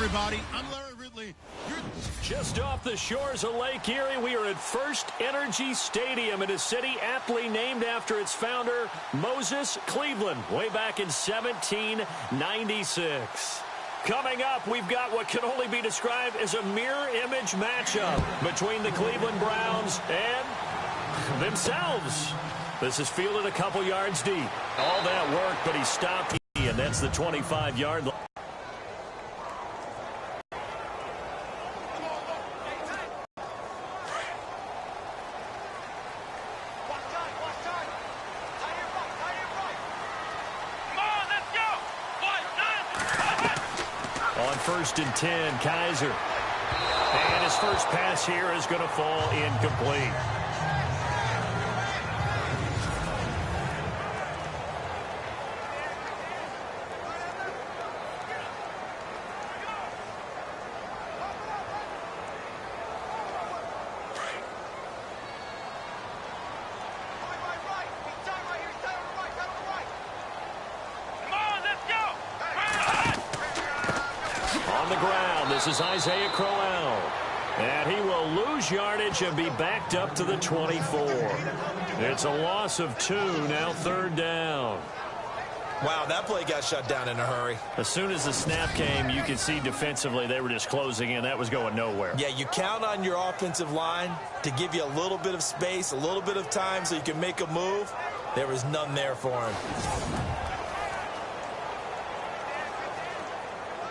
everybody. I'm Larry Ridley. Just off the shores of Lake Erie, we are at First Energy Stadium in a city aptly named after its founder, Moses Cleveland, way back in 1796. Coming up, we've got what can only be described as a mirror image matchup between the Cleveland Browns and themselves. This is fielded a couple yards deep. All that work, but he stopped, and that's the 25-yard line. On 1st and 10, Kaiser. And his first pass here is going to fall incomplete. This is Isaiah Crowell, and he will lose yardage and be backed up to the 24. It's a loss of 2, now 3rd down. Wow, that play got shut down in a hurry. As soon as the snap came, you could see defensively they were just closing in. That was going nowhere. Yeah, you count on your offensive line to give you a little bit of space, a little bit of time so you can make a move. There was none there for him.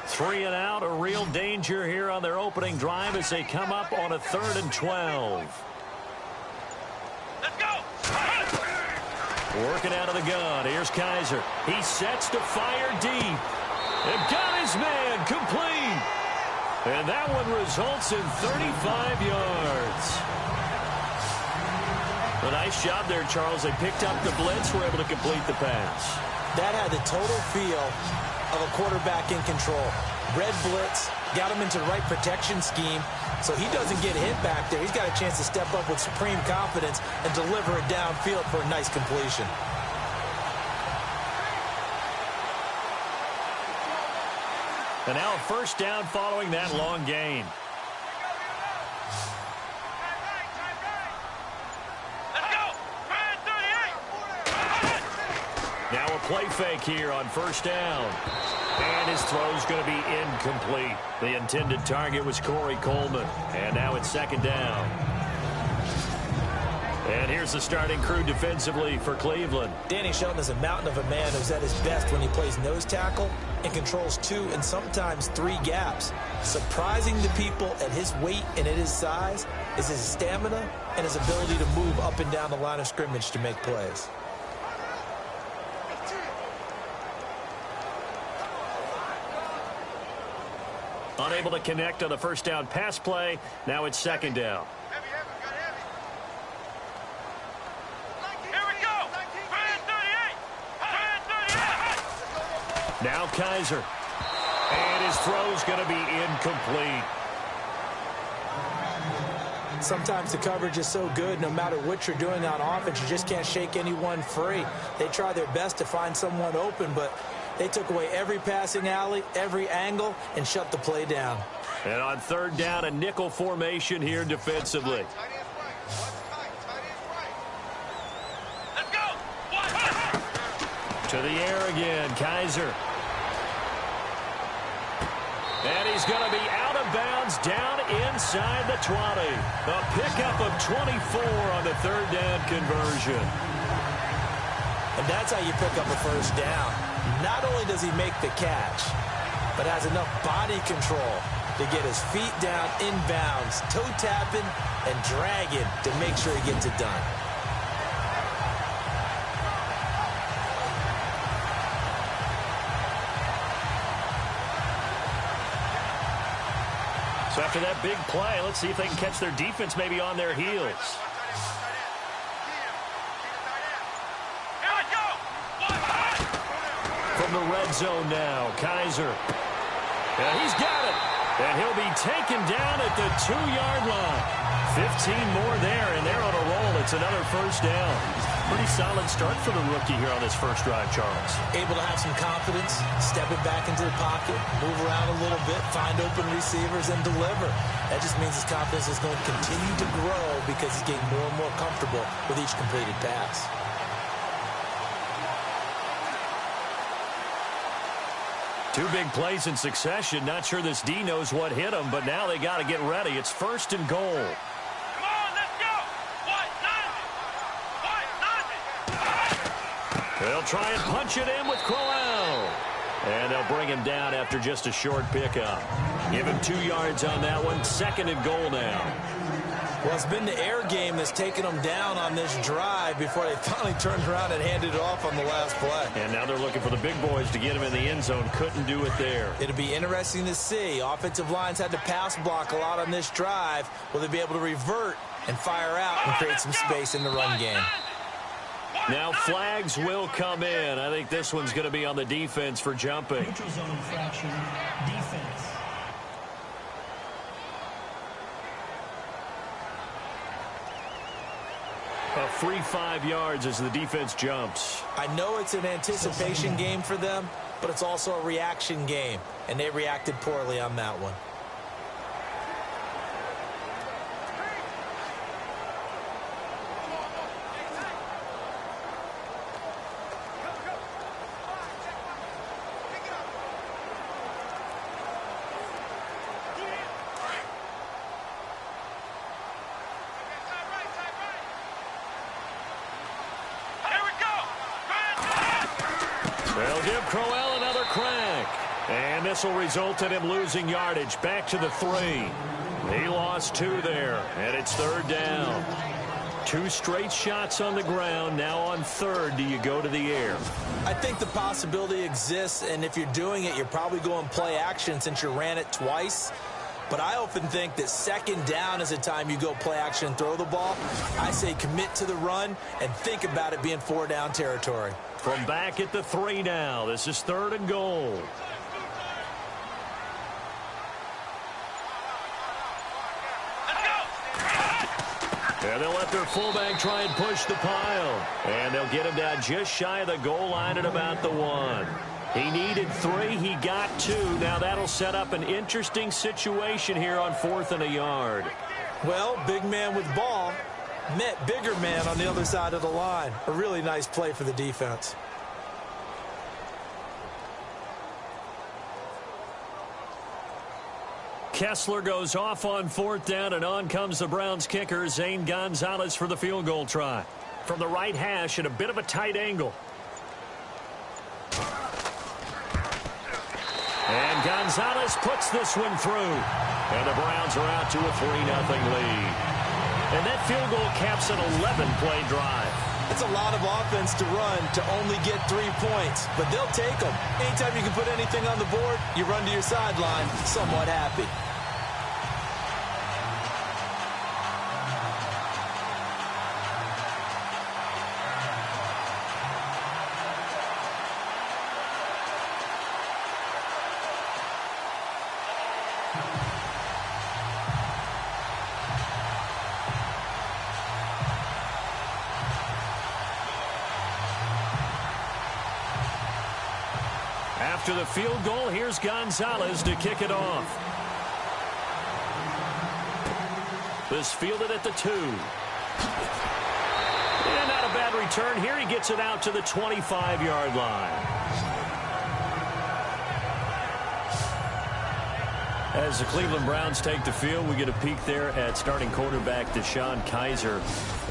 3 and out, a real danger here on their opening drive as they come up on a 3rd and 12. Let's go! Working out of the gun. Here's Kaiser. He sets to fire deep. And got his man complete. And that one results in 35 yards. A nice job there, Charles. They picked up the blitz, were able to complete the pass. That had the total feel of a quarterback in control. Red blitz, got him into the right protection scheme, so he doesn't get hit back there. He's got a chance to step up with supreme confidence and deliver it downfield for a nice completion. And now a first down following that long gain. Now a play fake here on 1st down. And his throw's going to be incomplete. The intended target was Corey Coleman. And now it's 2nd down. And here's the starting crew defensively for Cleveland. Danny Shelton is a mountain of a man who's at his best when he plays nose tackle and controls 2 and sometimes 3 gaps. Surprising to people at his weight and at his size is his stamina and his ability to move up and down the line of scrimmage to make plays. Unable to connect on the first down pass play. Now it's 2nd down. Here we go. Now Kaiser. And his throw's going to be incomplete. Sometimes the coverage is so good, no matter what you're doing on offense, you just can't shake anyone free. They try their best to find someone open, but they took away every passing alley, every angle, and shut the play down. And on 3rd down, a nickel formation here defensively. Let's go! To the air again, Kaiser. And he's going to be out of bounds down inside the 20. A pickup of 24 on the 3rd down conversion. And that's how you pick up a first down. Not only does he make the catch, but has enough body control to get his feet down inbounds, toe tapping and dragging to make sure he gets it done. So after that big play, let's see if they can catch their defense maybe on their heels. From the red zone now, Kaiser. And he's got it. And he'll be taken down at the 2-yard line. 15 more there, and they're on a roll. It's another first down. Pretty solid start for the rookie here on this first drive, Charles. Able to have some confidence, stepping back into the pocket, move around a little bit, find open receivers, and deliver. That just means his confidence is going to continue to grow because he's getting more and more comfortable with each completed pass. Two big plays in succession. Not sure this D knows what hit him, but now they got to get ready. It's first and goal. They'll try and punch it in with Crowell. And they'll bring him down after just a short pickup. Give him 2 yards on that one. Second and goal now. Well, it's been the air game that's taken them down on this drive before they finally turned around and handed it off on the last play. And now they're looking for the big boys to get him in the end zone. Couldn't do it there. It'll be interesting to see. Offensive lines had to pass block a lot on this drive. Will they be able to revert and fire out and create some space in the run game? Now flags will come in. I think this one's going to be on the defense for jumping. Neutral zone infraction, defense. A free 5 yards as the defense jumps. I know it's an anticipation game for them, but it's also a reaction game, and they reacted poorly on that one. They'll give Crowell another crack. And this will result in him losing yardage. Back to the 3. He lost 2 there, and it's third down. 2 straight shots on the ground. Now on third, do you go to the air? I think the possibility exists, and if you're doing it, you're probably going play action since you ran it twice. But I often think that second down is the time you go play action and throw the ball. I say commit to the run and think about it being 4 down territory. From back at the 3 now. This is third and goal. And they'll let their fullback try and push the pile. And they'll get him down just shy of the goal line at about the 1. He needed 3. He got 2. Now that'll set up an interesting situation here on 4th and a yard. Well, big man with ball met bigger man on the other side of the line. A really nice play for the defense. Kessler goes off on 4th down, and on comes the Browns kicker, Zane Gonzalez, for the field goal try. From the right hash at a bit of a tight angle. And Gonzalez puts this one through. And the Browns are out to a 3-0 lead. And that field goal caps an 11-play drive. It's a lot of offense to run to only get 3 points, but they'll take them. Anytime you can put anything on the board, you run to your sideline somewhat happy. After the field goal, here's Gonzalez to kick it off. This fielded at the 2. And not a bad return here. He gets it out to the 25-yard line. As the Cleveland Browns take the field, we get a peek there at starting quarterback DeShone Kizer.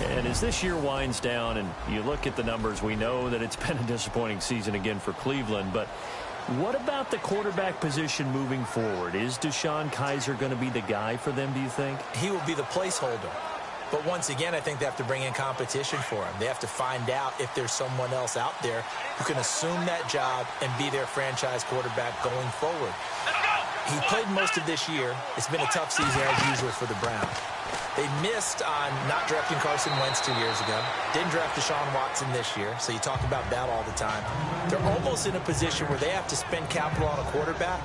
And as this year winds down and you look at the numbers, we know that it's been a disappointing season again for Cleveland. But what about the quarterback position moving forward? Is DeShone Kizer going to be the guy for them, do you think? He will be the placeholder. But once again, I think they have to bring in competition for him. They have to find out if there's someone else out there who can assume that job and be their franchise quarterback going forward. He played most of this year. It's been a tough season as usual for the Browns. They missed on not drafting Carson Wentz 2 years ago. Didn't draft Deshaun Watson this year, so you talk about that all the time. They're almost in a position where they have to spend capital on a quarterback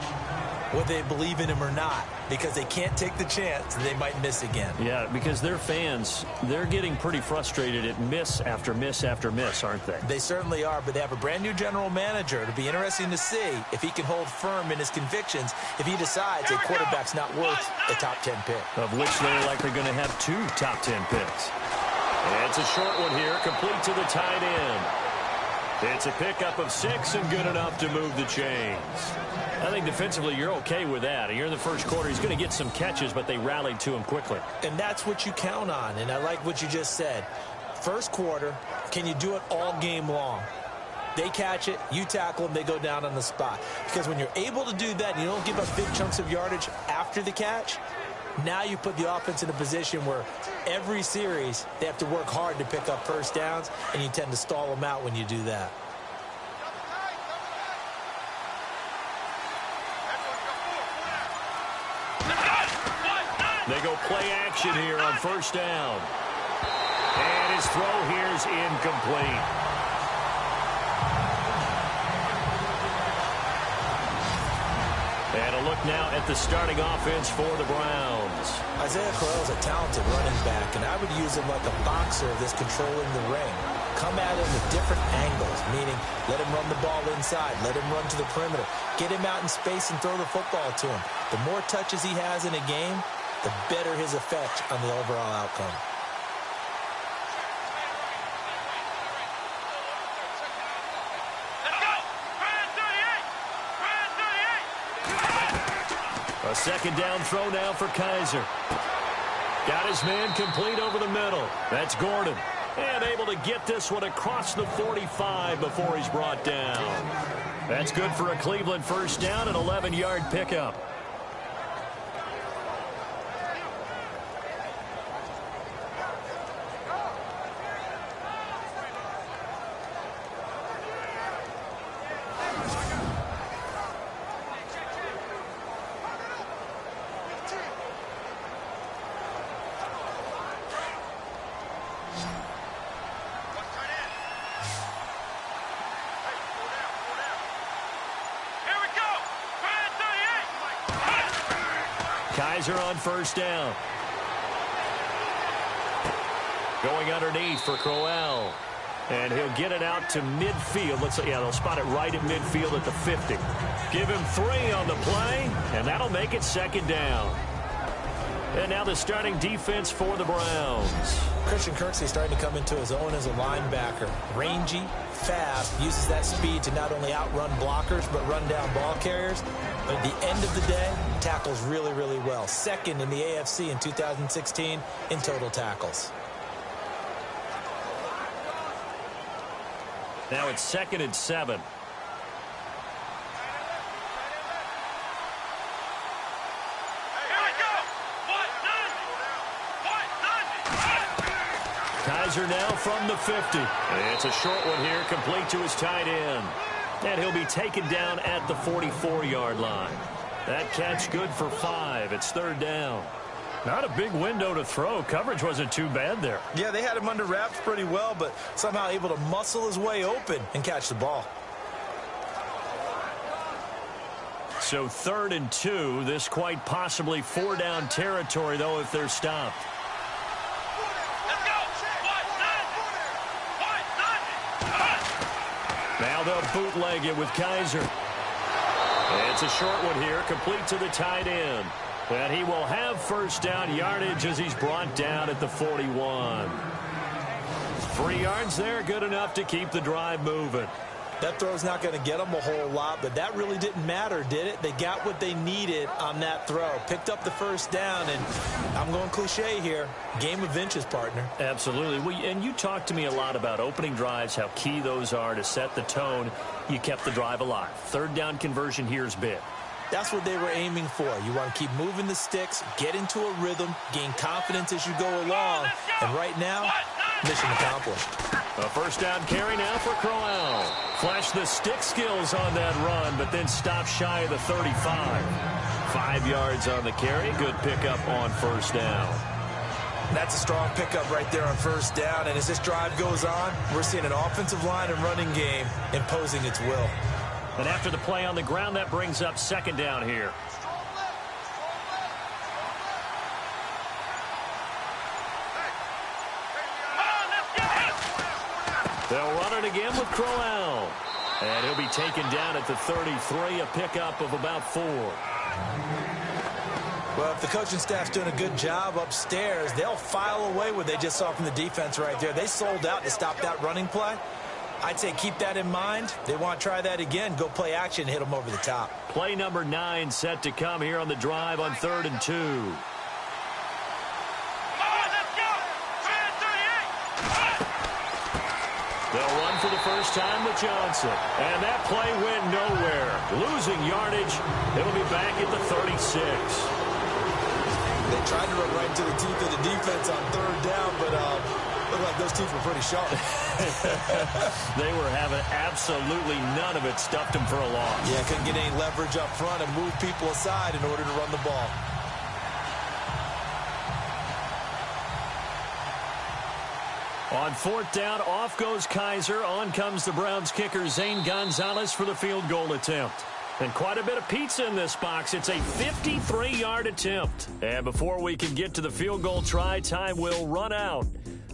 whether they believe in him or not, because they can't take the chance that they might miss again. Yeah, because their fans, they're getting pretty frustrated at miss after miss after miss, aren't they? They certainly are, but they have a brand new general manager. It'll be interesting to see if he can hold firm in his convictions if he decides a quarterback's not worth a top 10 pick. Of which they're likely going to have 2 top 10 picks. And it's a short one here, complete to the tight end. It's a pickup of 6 and good enough to move the chains. I think defensively you're okay with that. You're in the first quarter. He's going to get some catches, but they rallied to him quickly. And that's what you count on, and I like what you just said. First quarter, can you do it all game long? They catch it, you tackle them, they go down on the spot. Because when you're able to do that and you don't give up big chunks of yardage after the catch, now you put the offense in a position where every series they have to work hard to pick up first downs, and you tend to stall them out when you do that. They go play action here on first down. And his throw here is incomplete. And a look now at the starting offense for the Browns. Isaiah Crowell is a talented running back, and I would use him like a boxer that's controlling the ring. Come at him with different angles, meaning let him run the ball inside, let him run to the perimeter, get him out in space and throw the football to him. The more touches he has in a game, the better his effect on the overall outcome. A second down throw now for Kaiser. Got his man complete over the middle. That's Gordon. And able to get this one across the 45 before he's brought down. That's good for a Cleveland first down, an 11-yard pickup. Kaiser on first down. Going underneath for Crowell. And he'll get it out to midfield. They'll spot it right at midfield at the 50. Give him 3 on the play, and that'll make it second down. And now the starting defense for the Browns. Christian Kirksey starting to come into his own as a linebacker. Rangy, fast, uses that speed to not only outrun blockers but run down ball carriers. But at the end of the day, tackles really, really well. Second in the AFC in 2016 in total tackles. Now it's 2nd and 7. Kaiser now from the 50. It's a short one here, complete to his tight end. And he'll be taken down at the 44-yard line. That catch good for 5. It's 3rd down. Not a big window to throw. Coverage wasn't too bad there. Yeah, they had him under wraps pretty well, but somehow able to muscle his way open and catch the ball. So 3rd and 2. This quite possibly 4-down territory, though, if they're stopped. Now they'll bootleg it with Kaiser. It's a short one here, complete to the tight end. And he will have first down yardage as he's brought down at the 41. 3 yards there, good enough to keep the drive moving. That throw's not going to get them a whole lot, but that really didn't matter, did it? They got what they needed on that throw. Picked up the first down, and I'm going cliche here. Game of inches, partner. Absolutely. And you talked to me a lot about opening drives, how key those are to set the tone. You kept the drive alive. 3rd down conversion here is big. That's what they were aiming for. You want to keep moving the sticks, get into a rhythm, gain confidence as you go along. And right now, mission accomplished. A first down carry now for Crowell. Flashed the stick skills on that run, but then stopped shy of the 35. 5 yards on the carry. Good pickup on first down. That's a strong pickup right there on first down. And as this drive goes on, we're seeing an offensive line and running game imposing its will. And after the play on the ground, that brings up 2nd down here. They'll run it again with Crowell. And he'll be taken down at the 33, a pickup of about 4. Well, if the coaching staff's doing a good job upstairs, they'll file away what they just saw from the defense right there. They sold out to stop that running play. I'd say keep that in mind. They want to try that again. Go play action, hit them over the top. Play number 9 set to come here on the drive on 3rd and 2. They'll run for the first time with Johnson. And that play went nowhere. Losing yardage. It'll be back at the 36. They tried to run right into the teeth of the defense on 3rd down, but looked like those teeth were pretty sharp. They were having absolutely none of it. Stuffed them for a loss. Yeah, couldn't get any leverage up front and move people aside in order to run the ball. On 4th down, off goes Kaiser. On comes the Browns kicker, Zane Gonzalez, for the field goal attempt. And quite a bit of pizza in this box. It's a 53-yard attempt. And before we can get to the field goal try, time will run out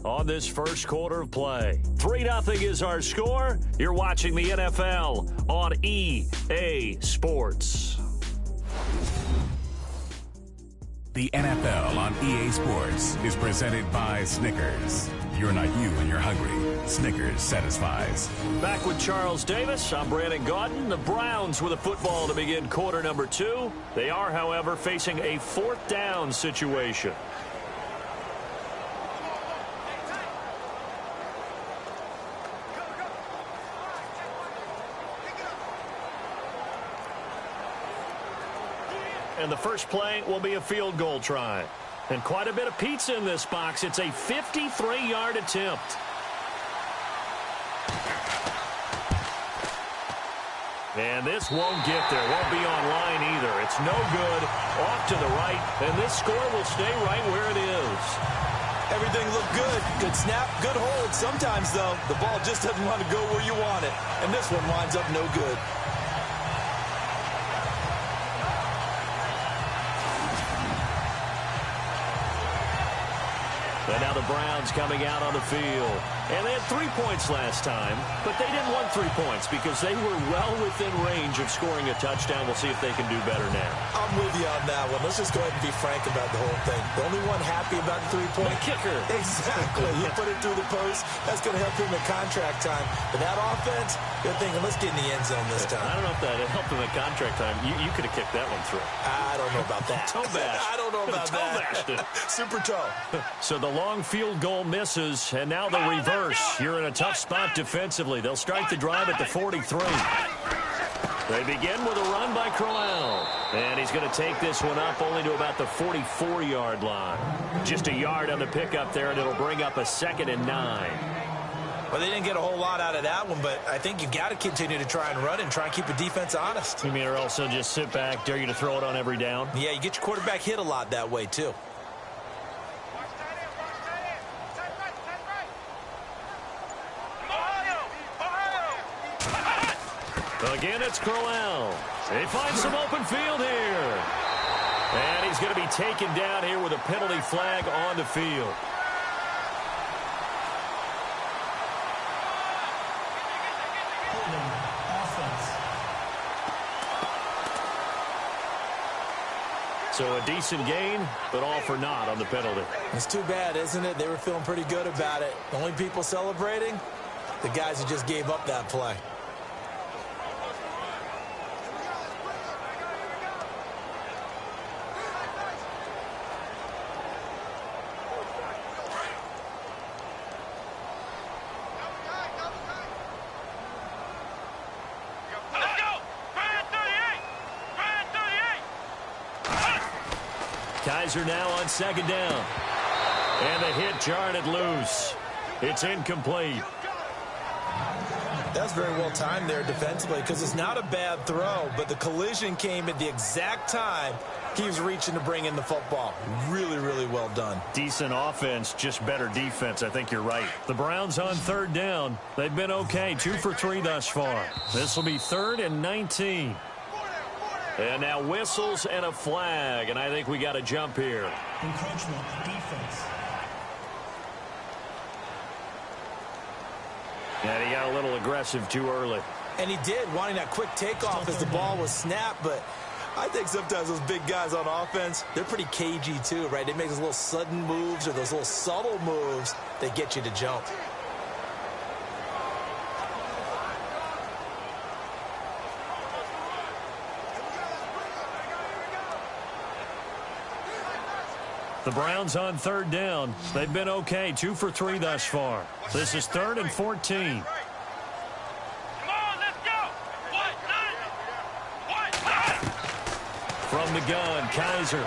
on this first quarter of play. 3-0 is our score. You're watching the NFL on EA Sports. The NFL on EA Sports is presented by Snickers. You're not you when you're hungry. Snickers satisfies. Back with Charles Davis. I'm Brandon Gaudin. The Browns with a football to begin quarter number 2. They are, however, facing a 4th down situation. And the first play will be a field goal try. And quite a bit of pizza in this box. It's a 53-yard attempt. And this won't get there. Won't be on line either. It's no good. Off to the right. And this score will stay right where it is. Everything looked good. Good snap, good hold. Sometimes, though, the ball just doesn't want to go where you want it. And this one winds up no good. And now the Browns coming out on the field. And they had 3 points last time, but they didn't want 3 points because they were well within range of scoring a touchdown. We'll see if they can do better now. I'm with you on that one. Let's just go ahead and be frank about the whole thing. The only one happy about the 3-point kicker. Exactly. You put it through the post. That's going to help him at contract time. But that offense, they're thinking, let's get in the end zone this time. I don't know if that helped him at contract time. You could have kicked that one through. I don't know about that. Toe bash. I don't know about that. Super toe. So the long field goal misses, and now the reverse. You're in a tough spot defensively. They'll start the drive at the 43. They begin with a run by Crowell. And he's going to take this one up only to about the 44-yard line. Just a yard on the pickup there, and it'll bring up a 2nd and 9. Well, they didn't get a whole lot out of that one, but I think you got to continue to try and run and try and keep the defense honest. You mean or also just sit back, dare you to throw it on every down? Yeah, you get your quarterback hit a lot that way, too. Again, it's Crowell. They find some open field here. And he's going to be taken down here with a penalty flag on the field. So a decent gain, but all for naught on the penalty. It's too bad, isn't it? They were feeling pretty good about it. The only people celebrating, the guys who just gave up that play. Kaiser now on 2nd down. And the hit jarred it loose. It's incomplete. That's very well timed there defensively because it's not a bad throw, but the collision came at the exact time he was reaching to bring in the football. Really, really well done. Decent offense, just better defense. I think you're right. The Browns on 3rd down. They've been okay, 2 for 3 thus far. This will be 3rd and 19. And now whistles and a flag, and I think we got to jump here. Encroachment defense. And he got a little aggressive too early. And he did, wanting that quick takeoff as the ball was snapped, but I think sometimes those big guys on offense, they're pretty cagey too, right? They make those little sudden moves or those little subtle moves that get you to jump. The Browns on third down. They've been okay, 2 for 3 thus far. This is 3rd and 14. From the gun, Kaiser.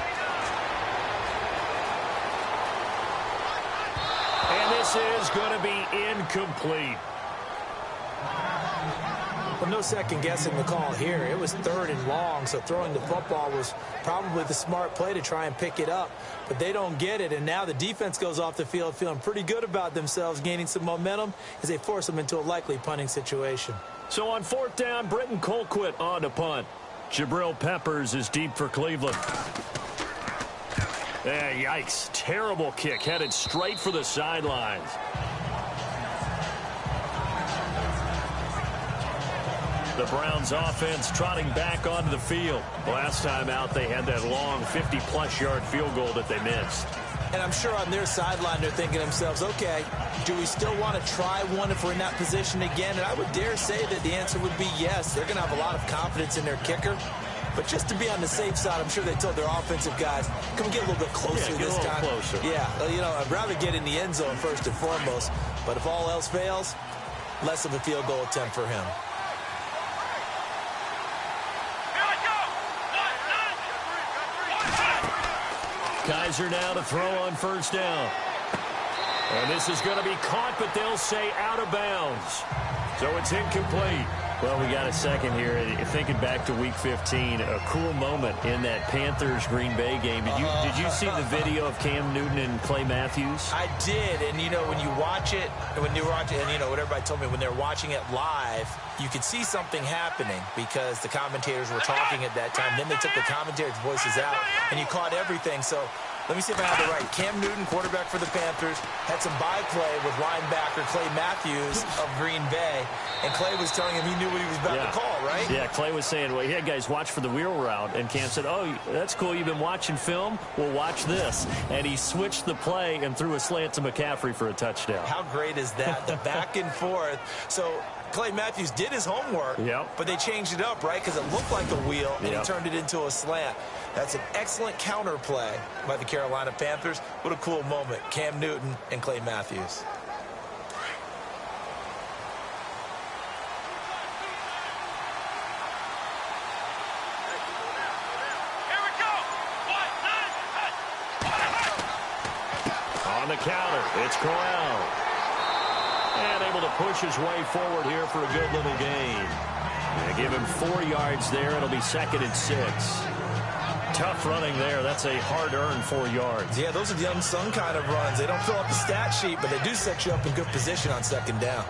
And this is going to be incomplete. Well, no second guessing the call here. It was 3rd and long, so throwing the football was probably the smart play to try and pick it up. But they don't get it, and now the defense goes off the field feeling pretty good about themselves, gaining some momentum as they force them into a likely punting situation. So on 4th down, Britton Colquitt on to punt. Jabril Peppers is deep for Cleveland. Yikes. Terrible kick headed straight for the sidelines. The Browns offense trotting back onto the field. Last time out, they had that long 50-plus yard field goal that they missed. And I'm sure on their sideline, they're thinking to themselves, okay, do we still want to try one if we're in that position again? And I would dare say that the answer would be yes. They're going to have a lot of confidence in their kicker. But just to be on the safe side, I'm sure they told their offensive guys, come get a little bit closer this time. Closer. Yeah, you know, I'd rather get in the end zone first and foremost. But if all else fails, less of a field goal attempt for him. Kaiser now to throw on 1st down. And this is going to be caught, but they'll say out of bounds. So it's incomplete. Well, we got a second here. Thinking back to Week 15, a cool moment in that Panthers-Green Bay game. Did you see the video of Cam Newton and Clay Matthews? I did, and you know, when you watch it, and you know what everybody told me, when they're watching it live, you could see something happening because the commentators were talking at that time. Then they took the commentators' voices out, and you caught everything. So let me see if I have it right. Cam Newton, quarterback for the Panthers, had some byplay with linebacker Clay Matthews of Green Bay, and Clay was telling him he knew what he was about to call, right? Yeah, Clay was saying, well, yeah, guys, watch for the wheel route. And Cam said, oh, that's cool. You've been watching film? Well, watch this. And he switched the play and threw a slant to McCaffrey for a touchdown. How great is that? The back and forth. So Clay Matthews did his homework, but they changed it up, right? Because it looked like a wheel, and he turned it into a slant. That's an excellent counter play by the Carolina Panthers. What a cool moment. Cam Newton and Clay Matthews. On the counter, it's Corral. And able to push his way forward here for a good little gain. They give him 4 yards there. It'll be 2nd and 6. Tough running there. That's a hard-earned 4 yards. Yeah, those are the unsung kind of runs. They don't fill up the stat sheet, but they do set you up in good position on 2nd down.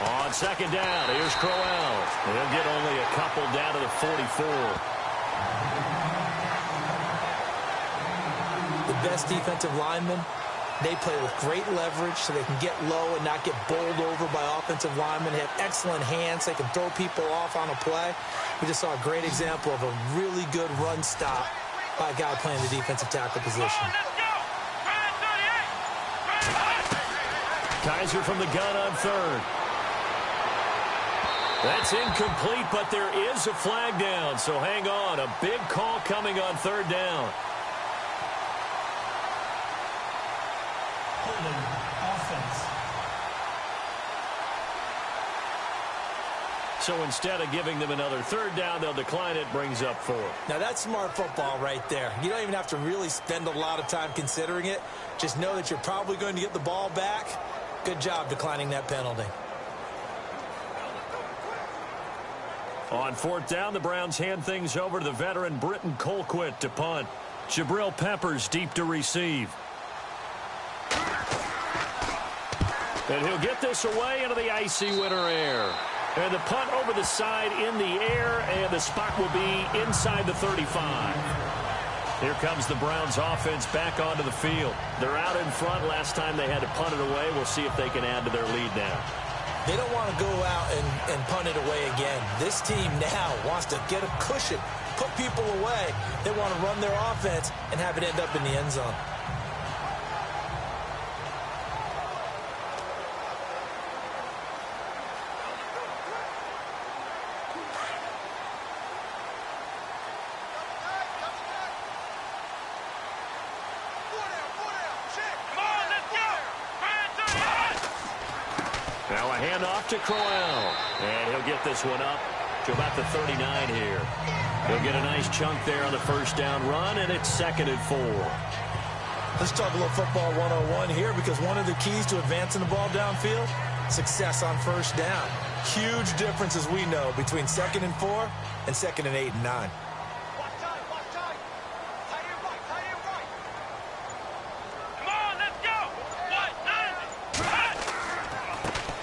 On 2nd down, here's Crowell. They'll get only a couple down to the 44. The best defensive linemen, they play with great leverage so they can get low and not get bowled over by offensive linemen. They have excellent hands. They can throw people off on a play. We just saw a great example of a really good run stop by a guy playing the defensive tackle position. Kaiser from the gun on 3rd. That's incomplete, but there is a flag down, so hang on. A big call coming on 3rd down. Holding offense. So instead of giving them another 3rd down, they'll decline it, brings up 4. Now that's smart football right there. You don't even have to really spend a lot of time considering it. Just know that you're probably going to get the ball back. Good job declining that penalty. On 4th down, the Browns hand things over to the veteran Britton Colquitt to punt. Jabril Peppers deep to receive. And he'll get this away into the icy winter air. And the punt over the side in the air, and the spot will be inside the 35. Here comes the Browns offense back onto the field. They're out in front. Last time they had to punt it away. We'll see if they can add to their lead now. They don't want to go out and punt it away again. This team now wants to get a cushion, put people away. They want to run their offense and have it end up in the end zone. Now a handoff to Crowell. And he'll get this one up to about the 39 here. He'll get a nice chunk there on the first down run, and it's 2nd and 4. Let's talk a little football 101 here, because one of the keys to advancing the ball downfield, success on first down. Huge difference, as we know, between 2nd and 4 and 2nd and 8 and 9.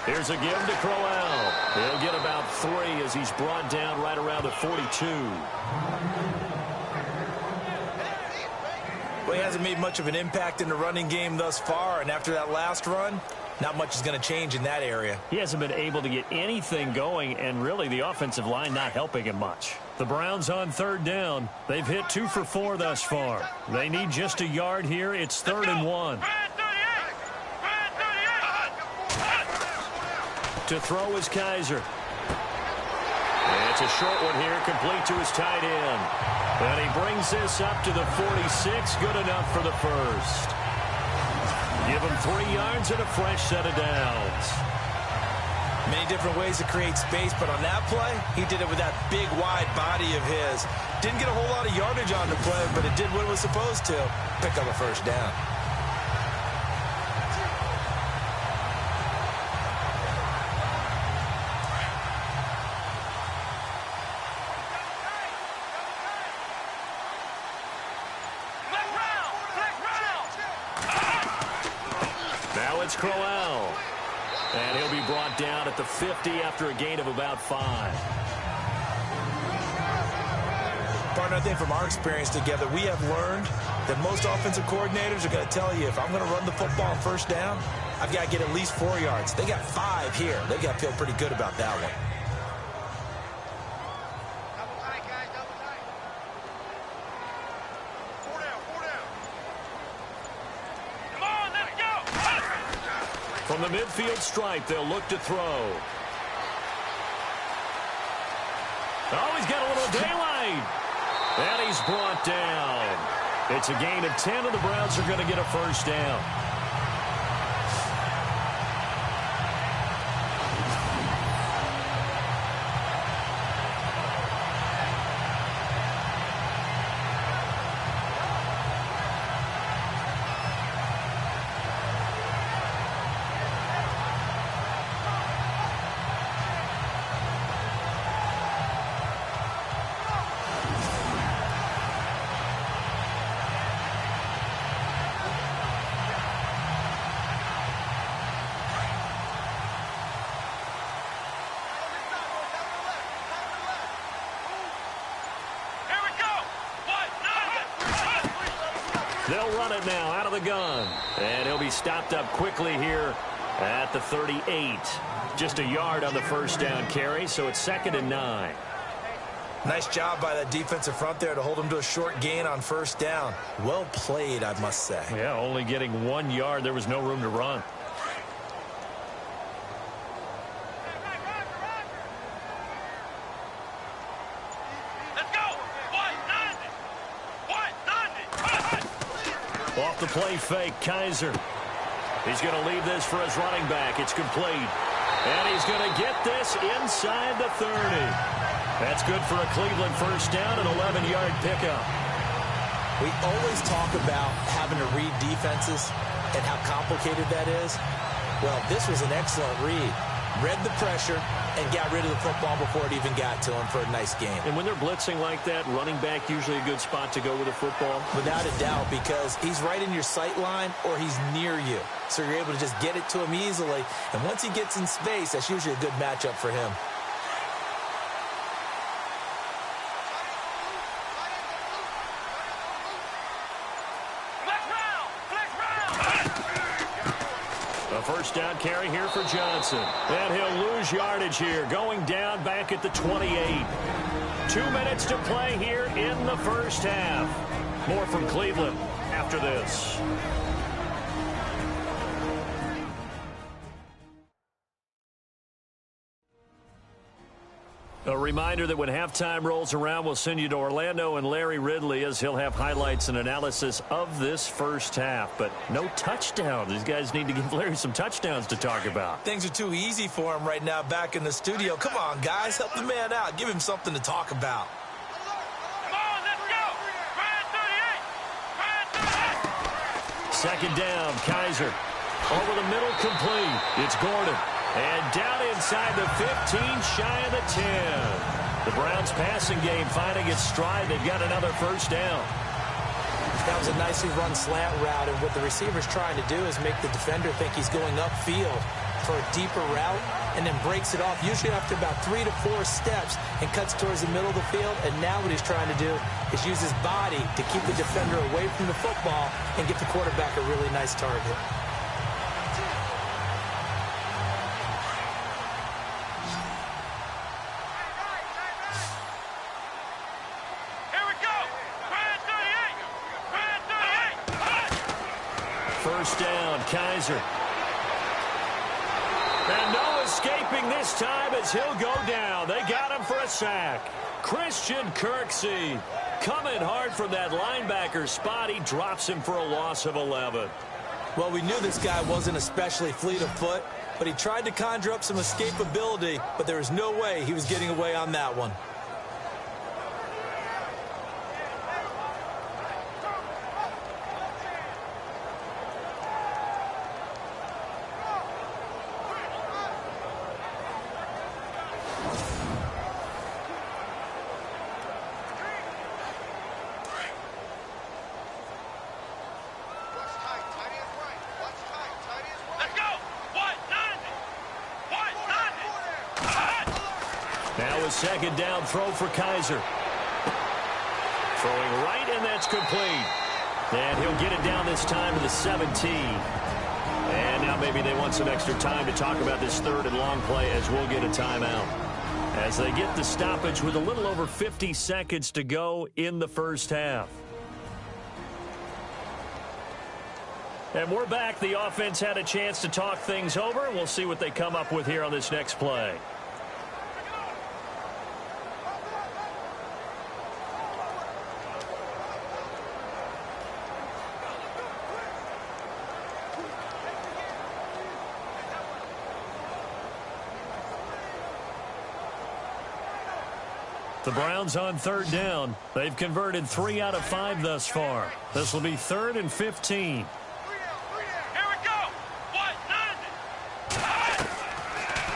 Here's a give to Crowell. He'll get about 3 as he's brought down right around the 42. Well, he hasn't made much of an impact in the running game thus far, and after that last run, not much is going to change in that area. He hasn't been able to get anything going, and really the offensive line not helping him much. The Browns on 3rd down. They've hit 2 for 4 thus far. They need just a yard here. It's 3rd and 1. To throw is Kaiser. And it's a short one here, complete to his tight end. And he brings this up to the 46, good enough for the first. Give him 3 yards and a fresh set of downs. Many different ways to create space, but on that play, he did it with that big, wide body of his. Didn't get a whole lot of yardage on the play, but it did what it was supposed to. Pick up a first down. It's Crowell. And he'll be brought down at the 50 after a gain of about 5. Partner, I think from our experience together, we have learned that most offensive coordinators are going to tell you, if I'm going to run the football on first down, I've got to get at least 4 yards. They got 5 here. They got to feel pretty good about that one. From the midfield stripe, they'll look to throw. Oh, he's got a little daylight. And he's brought down. It's a gain of 10, and the Browns are going to get a first down. They'll run it now out of the gun. And he'll be stopped up quickly here at the 38. Just a yard on the first down carry, so it's 2nd and 9. Nice job by that defensive front there to hold him to a short gain on first down. Well played, I must say. Yeah, only getting 1 yard. There was no room to run. Off the play fake, Kaiser. He's going to leave this for his running back. It's complete. And he's going to get this inside the 30. That's good for a Cleveland first down, an 11-yard pickup. We always talk about having to read defenses and how complicated that is. Well, this was an excellent read. Read the pressure and got rid of the football before it even got to him for a nice game. And when they're blitzing like that, running back usually a good spot to go with a football? Without a doubt, because he's right in your sight line or he's near you. So you're able to just get it to him easily. And once he gets in space, that's usually a good matchup for him. first down carry here for Johnson. And he'll lose yardage here, going down back at the 28. 2 minutes to play here in the first half. More from Cleveland after this. A reminder that when halftime rolls around, we'll send you to Orlando and Larry Ridley as he'll have highlights and analysis of this first half. But no touchdowns. These guys need to give Larry some touchdowns to talk about. Things are too easy for him right now back in the studio. Come on, guys. Help the man out. Give him something to talk about. Come on, let's go. Ryan 38. Second down, Kaiser. Over the middle, complete. It's Gordon. And down inside the 15, shy of the 10. The Browns passing game finding its stride. They've got another first down. That was a nicely run slant route, and what the receiver's trying to do is make the defender think he's going upfield for a deeper route and then breaks it off, usually after about 3 to 4 steps, and cuts towards the middle of the field. And now what he's trying to do is use his body to keep the defender away from the football and get the quarterback a really nice target. First down, Kaiser. And no escaping this time as he'll go down. They got him for a sack. Christian Kirksey coming hard from that linebacker spot. He drops him for a loss of 11. Well, we knew this guy wasn't especially fleet of foot, but he tried to conjure up some escapability, but there was no way he was getting away on that one. Second down throw for Kaiser. Throwing right, and that's complete. And he'll get it down this time to the 17. And now maybe they want some extra time to talk about this third and long play as we'll get a timeout. As they get the stoppage with a little over 50 seconds to go in the first half. And we're back. The offense had a chance to talk things over. We'll see what they come up with here on this next play. The Browns on third down. They've converted 3 out of 5 thus far. This will be 3rd and 15. Here we go.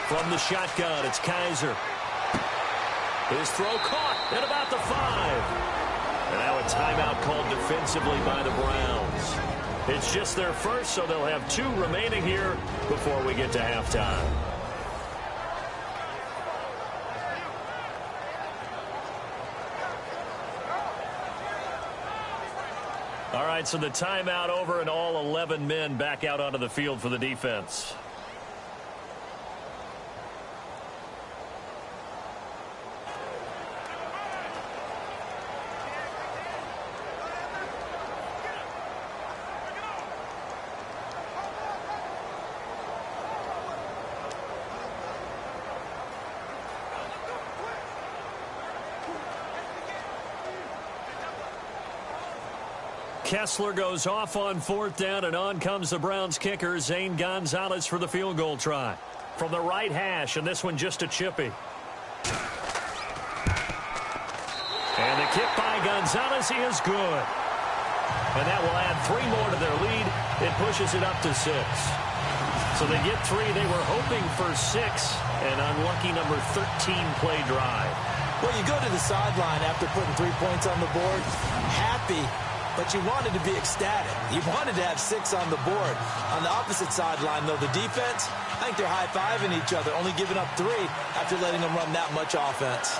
From the shotgun, it's Kaiser. His throw caught at about the 5. And now a timeout called defensively by the Browns. It's just their first, so they'll have 2 remaining here before we get to halftime. All right, so the timeout over and all 11 men back out onto the field for the defense. Kessler goes off on 4th down, and on comes the Browns kicker, Zane Gonzalez, for the field goal try. From the right hash, and this one just a chippy. And the kick by Gonzalez is good. And that will add 3 more to their lead. It pushes it up to 6. So they get 3. They were hoping for 6. An unlucky number 13 play drive. Well, you go to the sideline after putting 3 points on the board, happy, but you wanted to be ecstatic. You wanted to have 6 on the board. On the opposite sideline, though, the defense, I think they're high-fiving each other, only giving up 3 after letting them run that much offense.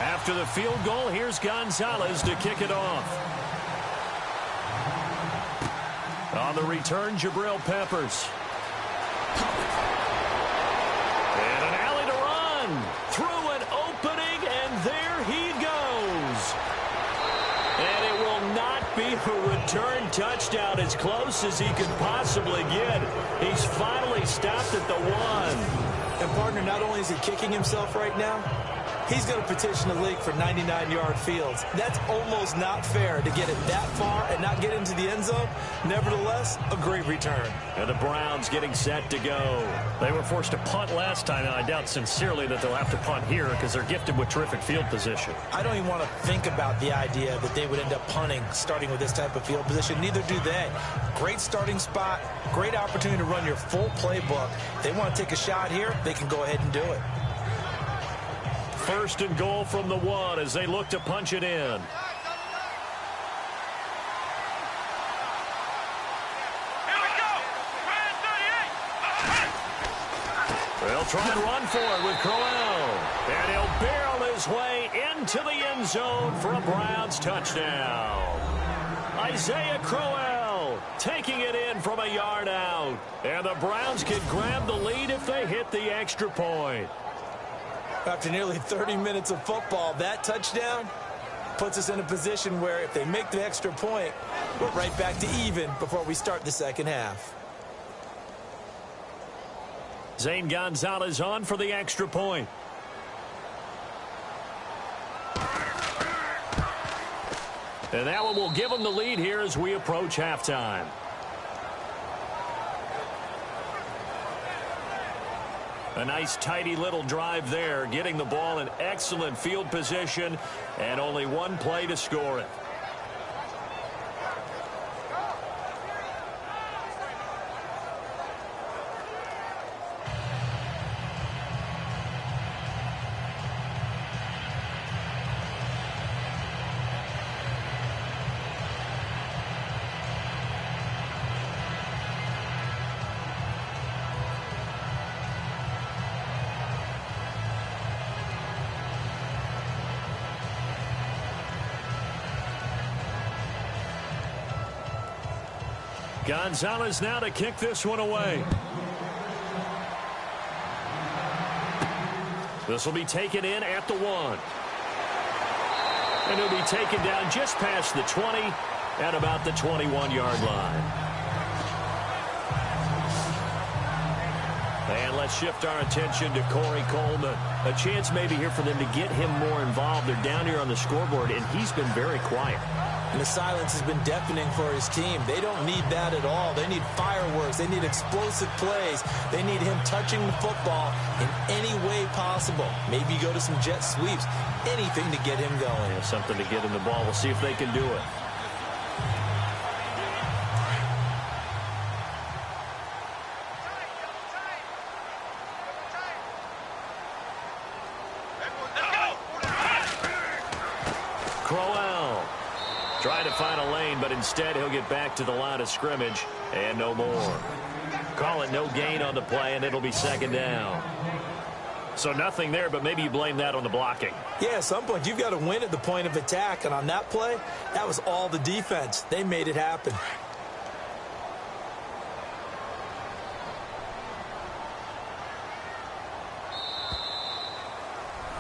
After the field goal, here's Gonzalez to kick it off. On the return, Jabril Peppers. And an alley to run. Through an opening, and there he goes. And it will not be a return touchdown, as close as he could possibly get. He's finally stopped at the 1. And, partner, not only is he kicking himself right now, he's going to petition the league for 99-yard fields. That's almost not fair to get it that far and not get into the end zone. Nevertheless, a great return. And the Browns getting set to go. They were forced to punt last time, and I doubt sincerely that they'll have to punt here because they're gifted with terrific field position. I don't even want to think about the idea that they would end up punting starting with this type of field position. Neither do they. Great starting spot, great opportunity to run your full playbook. If they want to take a shot here, they can go ahead and do it. First and goal from the 1 as they look to punch it in. Here we go. They'll try and run for it with Crowell. And he'll barrel his way into the end zone for a Browns touchdown. Isaiah Crowell taking it in from a yard out. And the Browns can grab the lead if they hit the extra point. After nearly 30 minutes of football, that touchdown puts us in a position where if they make the extra point, we're right back to even before we start the second half. Zane Gonzalez on for the extra point. And that one will give them the lead here as we approach halftime. A nice, tidy little drive there, getting the ball in excellent field position, and only one play to score it. Gonzalez now to kick this one away. This will be taken in at the 1. And he'll be taken down just past the 20 at about the 21-yard line. And let's shift our attention to Corey Coleman. A chance maybe here for them to get him more involved. They're down here on the scoreboard, and he's been very quiet. And the silence has been deafening for his team. They don't need that at all. They need fireworks. They need explosive plays. They need him touching the football in any way possible. Maybe go to some jet sweeps. Anything to get him going. Yeah, something to get him the ball. We'll see if they can do it. Crowell trying to find a lane, but instead he'll get back to the line of scrimmage and no more. Call it no gain on the play, and it'll be second down. So nothing there, but maybe you blame that on the blocking. Yeah, at some point you've got to win at the point of attack, and on that play, that was all the defense. They made it happen.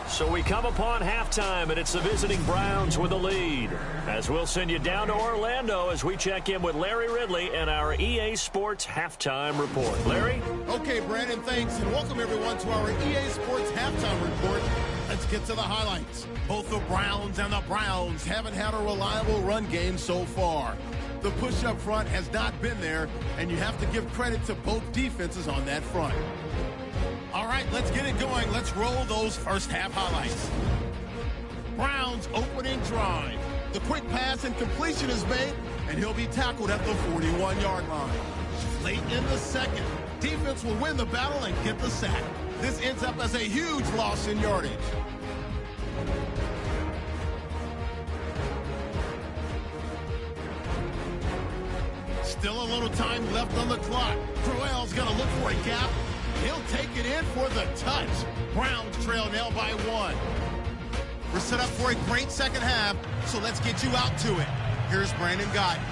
So we come upon halftime, and it's the visiting Browns with the lead. As we'll send you down to Orlando as we check in with Larry Ridley and our EA Sports Halftime Report. Larry? Okay, Brandon, thanks, and welcome everyone to our EA Sports Halftime Report. Let's get to the highlights. Both the Browns and the Browns haven't had a reliable run game so far. The push up front has not been there, and you have to give credit to both defenses on that front. All right, let's get it going. Let's roll those first half highlights. Browns opening drive. The quick pass and completion is made, and he'll be tackled at the 41-yard line. Late in the second, defense will win the battle and get the sack. This ends up as a huge loss in yardage. Still a little time left on the clock. Crowell's going to look for a gap. He'll take it in for the touch. Browns trail now by 1. We're set up for a great second half, so let's get you out to it. Here's Brandon Gaudin.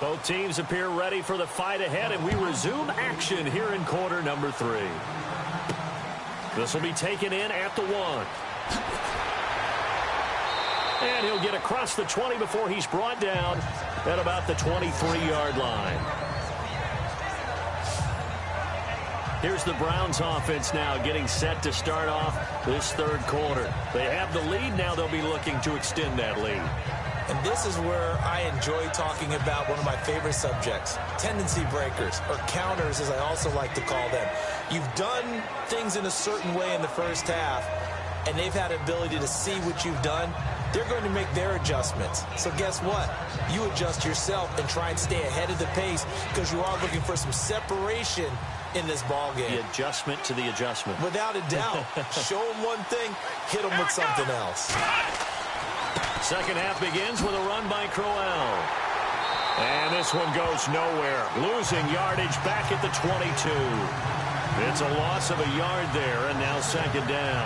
Both teams appear ready for the fight ahead, and we resume action here in quarter number 3. This will be taken in at the 1. And he'll get across the 20 before he's brought down at about the 23-yard line. Here's the Browns offense now getting set to start off this third quarter. They have the lead. Now they'll be looking to extend that lead. And this is where I enjoy talking about one of my favorite subjects, tendency breakers, or counters as I also like to call them. You've done things in a certain way in the first half, and they've had the ability to see what you've done. They're going to make their adjustments. So guess what? You adjust yourself and try and stay ahead of the pace because you are looking for some separation in this ball game. The adjustment to the adjustment. Without a doubt. Show them one thing, hit them with something else. Second half begins with a run by Crowell. And this one goes nowhere. Losing yardage back at the 22. It's a loss of a yard there, and now second down.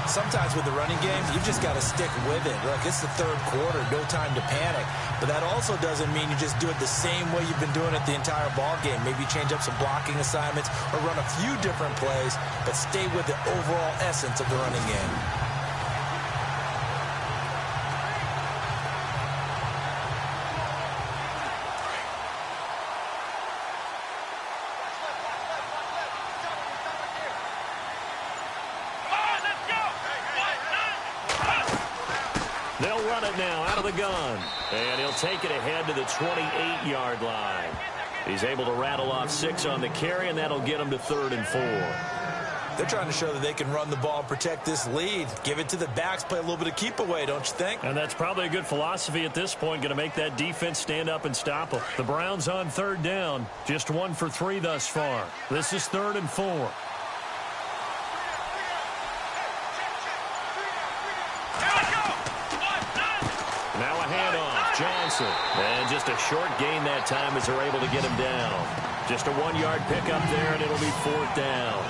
Sometimes with the running game, you've just got to stick with it. Look, it's the third quarter, no time to panic. But that also doesn't mean you just do it the same way you've been doing it the entire ball game. Maybe change up some blocking assignments or run a few different plays, but stay with the overall essence of the running game. They'll run it now out of the gun. And he'll take it ahead to the 28-yard line. He's able to rattle off 6 on the carry, and that'll get him to 3rd and 4. They're trying to show that they can run the ball and protect this lead. Give it to the backs, play a little bit of keep away, don't you think? And that's probably a good philosophy at this point, going to make that defense stand up and stop them. The Browns on 3rd down, just 1 for 3 thus far. This is 3rd and 4. Now a handoff, Johnson. And just a short gain that time as they're able to get him down. Just a 1-yard pickup there, and it'll be 4th down.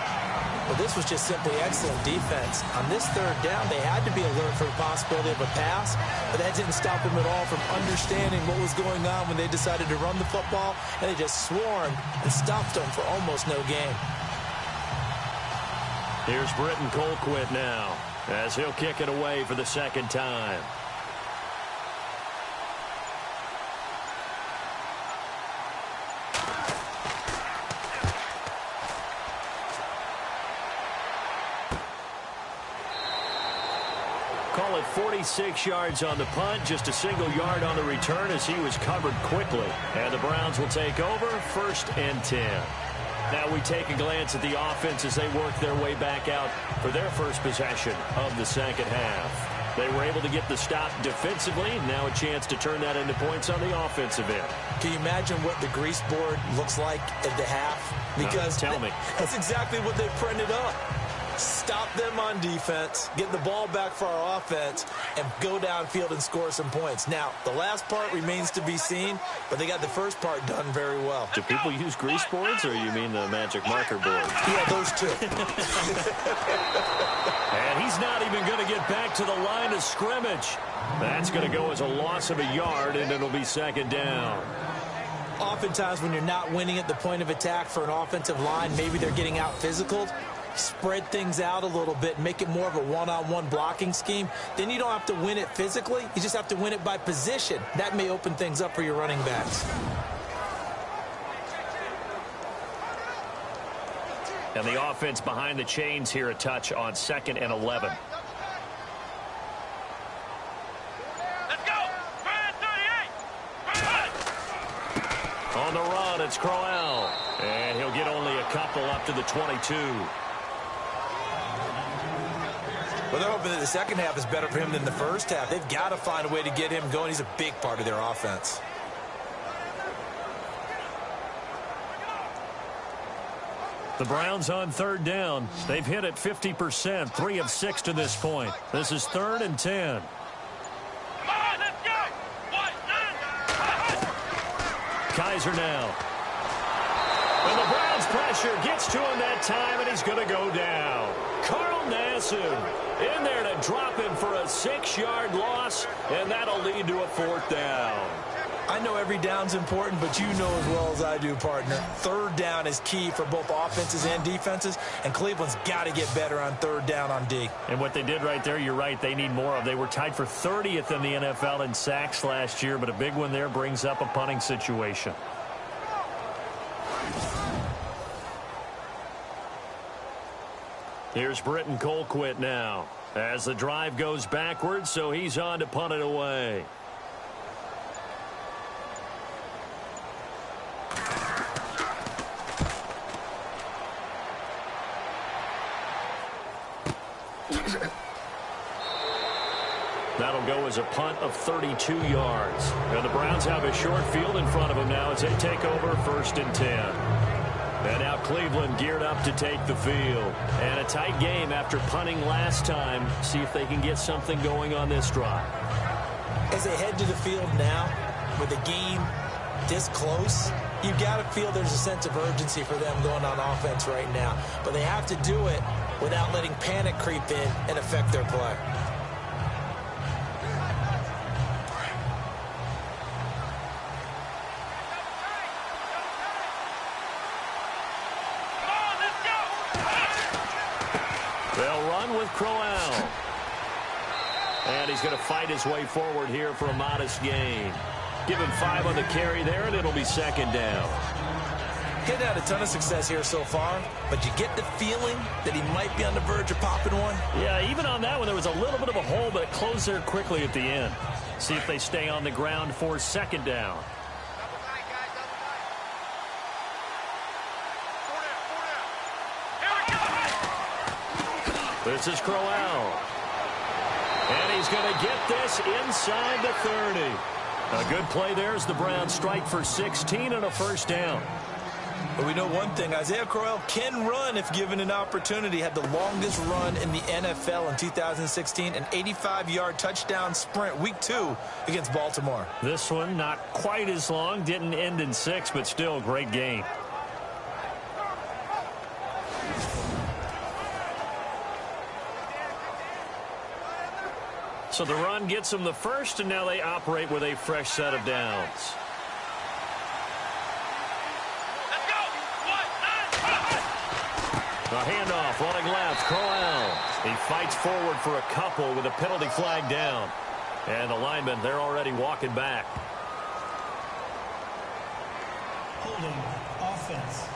Well, this was just simply excellent defense. On this 3rd down, they had to be alert for the possibility of a pass, but that didn't stop them at all from understanding what was going on when they decided to run the football, and they just swarmed and stopped them for almost no gain. Here's Britton Colquitt now, as he'll kick it away for the 2nd time. Call it 46 yards on the punt, just a single yard on the return as he was covered quickly. And the Browns will take over, 1st and 10. Now we take a glance at the offense as they work their way back out for their first possession of the second half. They were able to get the stop defensively. Now a chance to turn that into points on the offensive end. Can you imagine what the grease board looks like at the half? Because tell me. That's exactly what they printed up. Stop them on defense, get the ball back for our offense, and go downfield and score some points. Now, the last part remains to be seen, but they got the first part done very well. Do people use grease boards, or you mean the magic marker board? Yeah, those two. And he's not even going to get back to the line of scrimmage. That's going to go as a loss of a yard, and it'll be 2nd down. Oftentimes when you're not winning at the point of attack for an offensive line, maybe they're getting out physical. Spread things out a little bit, make it more of a one-on-one blocking scheme. Then you don't have to win it physically. You just have to win it by position. That may open things up for your running backs. And the offense behind the chains here a touch on 2nd and 11. On the run, it's Crowell. And he'll get only a couple up to the 22. Well, they're hoping that the second half is better for him than the first half. They've got to find a way to get him going. He's a big part of their offense. The Browns on third down. They've hit it 50%, 3 of 6 to this point. This is 3rd and 10. Come on, let's go. Kaiser now. And the Browns pressure gets to him that time, and he's going to go down. Carl Nassib in there to drop him for a 6-yard loss, and that'll lead to a 4th down. I know every down's important, but you know as well as I do, partner. Third down is key for both offenses and defenses, and Cleveland's got to get better on third down on D. And what they did right there, you're right, they need more of. They were tied for 30th in the NFL in sacks last year, but a big one there brings up a punting situation. Here's Britton Colquitt now as the drive goes backwards, so he's on to punt it away. That'll go as a punt of 32 yards. And the Browns have a short field in front of them now as they take over 1st and 10. And now Cleveland geared up to take the field. And a tight game after punting last time. See if they can get something going on this drive. As they head to the field now, with the game this close, you've got to feel there's a sense of urgency for them going on offense right now. But they have to do it without letting panic creep in and affect their play. They'll run with Crowell. And he's going to fight his way forward here for a modest gain. Give him 5 on the carry there, and it'll be 2nd down. He's had a ton of success here so far, but you get the feeling that he might be on the verge of popping one. Yeah, even on that one, there was a little bit of a hole, but it closed there quickly at the end. See if they stay on the ground for 2nd down. This is Crowell. And he's going to get this inside the 30. A good play there as the Browns strike for 16 and a 1st down. But we know one thing, Isaiah Crowell can run if given an opportunity. Had the longest run in the NFL in 2016, an 85-yard touchdown sprint, week 2 against Baltimore. This one not quite as long, didn't end in 6, but still a great game. So the run gets them the first, and now they operate with a fresh set of downs. A handoff running left, Crowell. He fights forward for a couple with a penalty flag down. And the linemen, they're already walking back. Holding offense.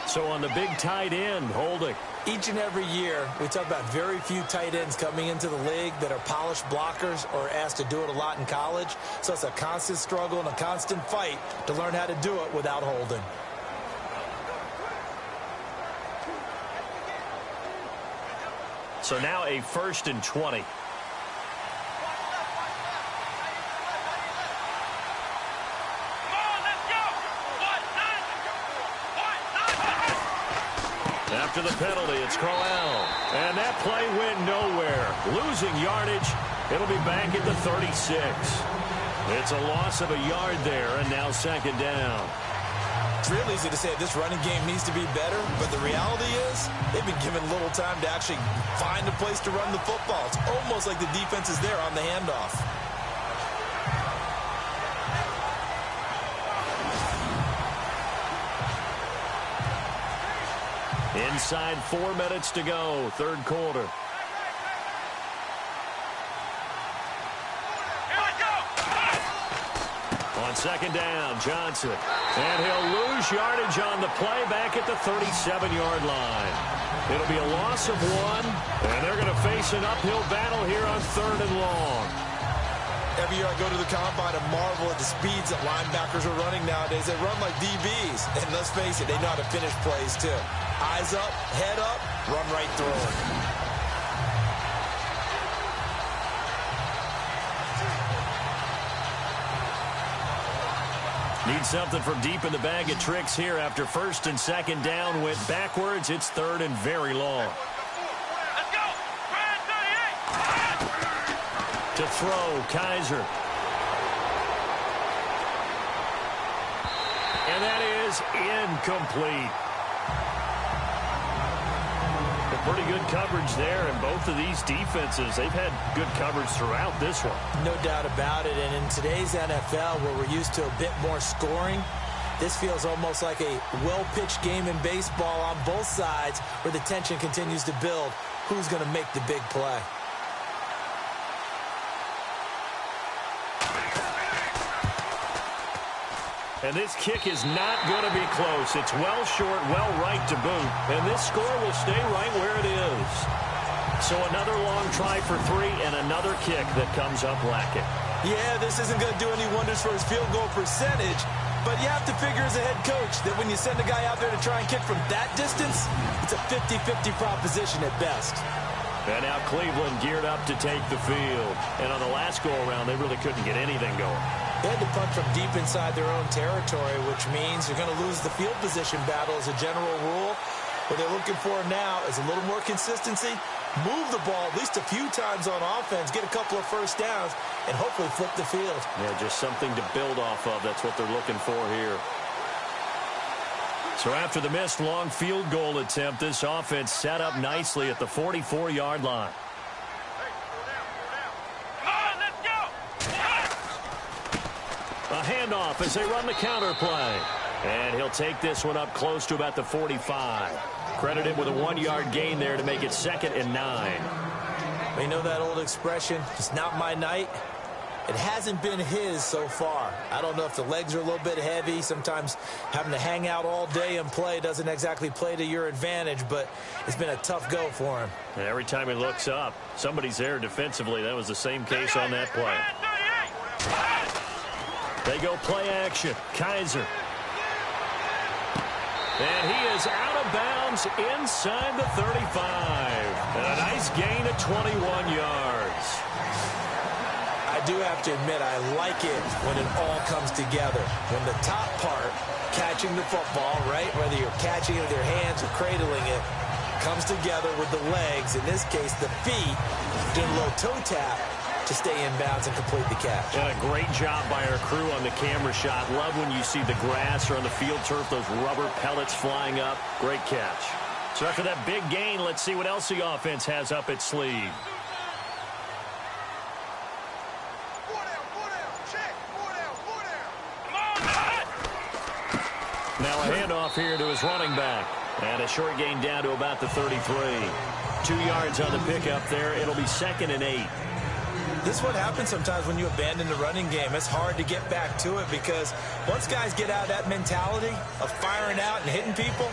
So on the big tight end, holding. Each and every year, we talk about very few tight ends coming into the league that are polished blockers or asked to do it a lot in college. So it's a constant struggle and a constant fight to learn how to do it without holding. So now a 1st and 20. After the penalty, it's Crowell. And that play went nowhere. Losing yardage. It'll be back at the 36. It's a loss of a yard there, and now 2nd down. It's real easy to say this running game needs to be better, but the reality is they've been given little time to actually find a place to run the football. It's almost like the defense is there on the handoff. Inside 4 minutes to go, 3rd quarter. On 2nd down, Johnson. And he'll lose yardage on the play back at the 37-yard line. It'll be a loss of 1, and they're going to face an uphill battle here on 3rd and long. Every year I go to the combine and marvel at the speeds that linebackers are running nowadays. They run like DBs. And let's face it, they know how to finish plays too. Eyes up, head up, run right through it. Need something from deep in the bag of tricks here after first and second down went backwards. It's third and very long. Let's go. Brand 38. To throw, Kaiser. And that is incomplete. Pretty good coverage there, and both of these defenses, they've had good coverage throughout this one. No doubt about it, and in today's NFL, where we're used to a bit more scoring, this feels almost like a well-pitched game in baseball on both sides where the tension continues to build. Who's going to make the big play? And this kick is not going to be close. It's well short, well right to boot. And this score will stay right where it is. So another long try for three and another kick that comes up lacking. Yeah, this isn't going to do any wonders for his field goal percentage, but you have to figure as a head coach that when you send a guy out there to try and kick from that distance, it's a 50-50 proposition at best. And now Cleveland geared up to take the field. And on the last go-around, they really couldn't get anything going. They had to punt from deep inside their own territory, which means you're going to lose the field position battle as a general rule. What they're looking for now is a little more consistency, move the ball at least a few times on offense, get a couple of first downs, and hopefully flip the field. Yeah, just something to build off of. That's what they're looking for here. So after the missed long field goal attempt, this offense set up nicely at the 44-yard line. A handoff as they run the counter play. And he'll take this one up close to about the 45. Credited with a 1-yard gain there to make it 2nd and 9. You know that old expression, it's not my night? It hasn't been his so far. I don't know if the legs are a little bit heavy. Sometimes having to hang out all day and play doesn't exactly play to your advantage, but it's been a tough go for him. And every time he looks up, somebody's there defensively. That was the same case on that play. They go play action. Kaiser. And he is out of bounds inside the 35. And a nice gain of 21 yards. I do have to admit, I like it when it all comes together. When the top part, catching the football, right, whether you're catching it with your hands or cradling it, comes together with the legs, in this case the feet, doing a little toe tap to stay in bounds and complete the catch. And a great job by our crew on the camera shot. Love when you see the grass or on the field turf, those rubber pellets flying up. Great catch. So after that big gain, let's see what else the offense has up its sleeve. Now a handoff here to his running back. And a short gain down to about the 33. 2 yards on the pickup there. It'll be 2nd and 8. This is what happens sometimes when you abandon the running game. It's hard to get back to it because once guys get out of that mentality of firing out and hitting people,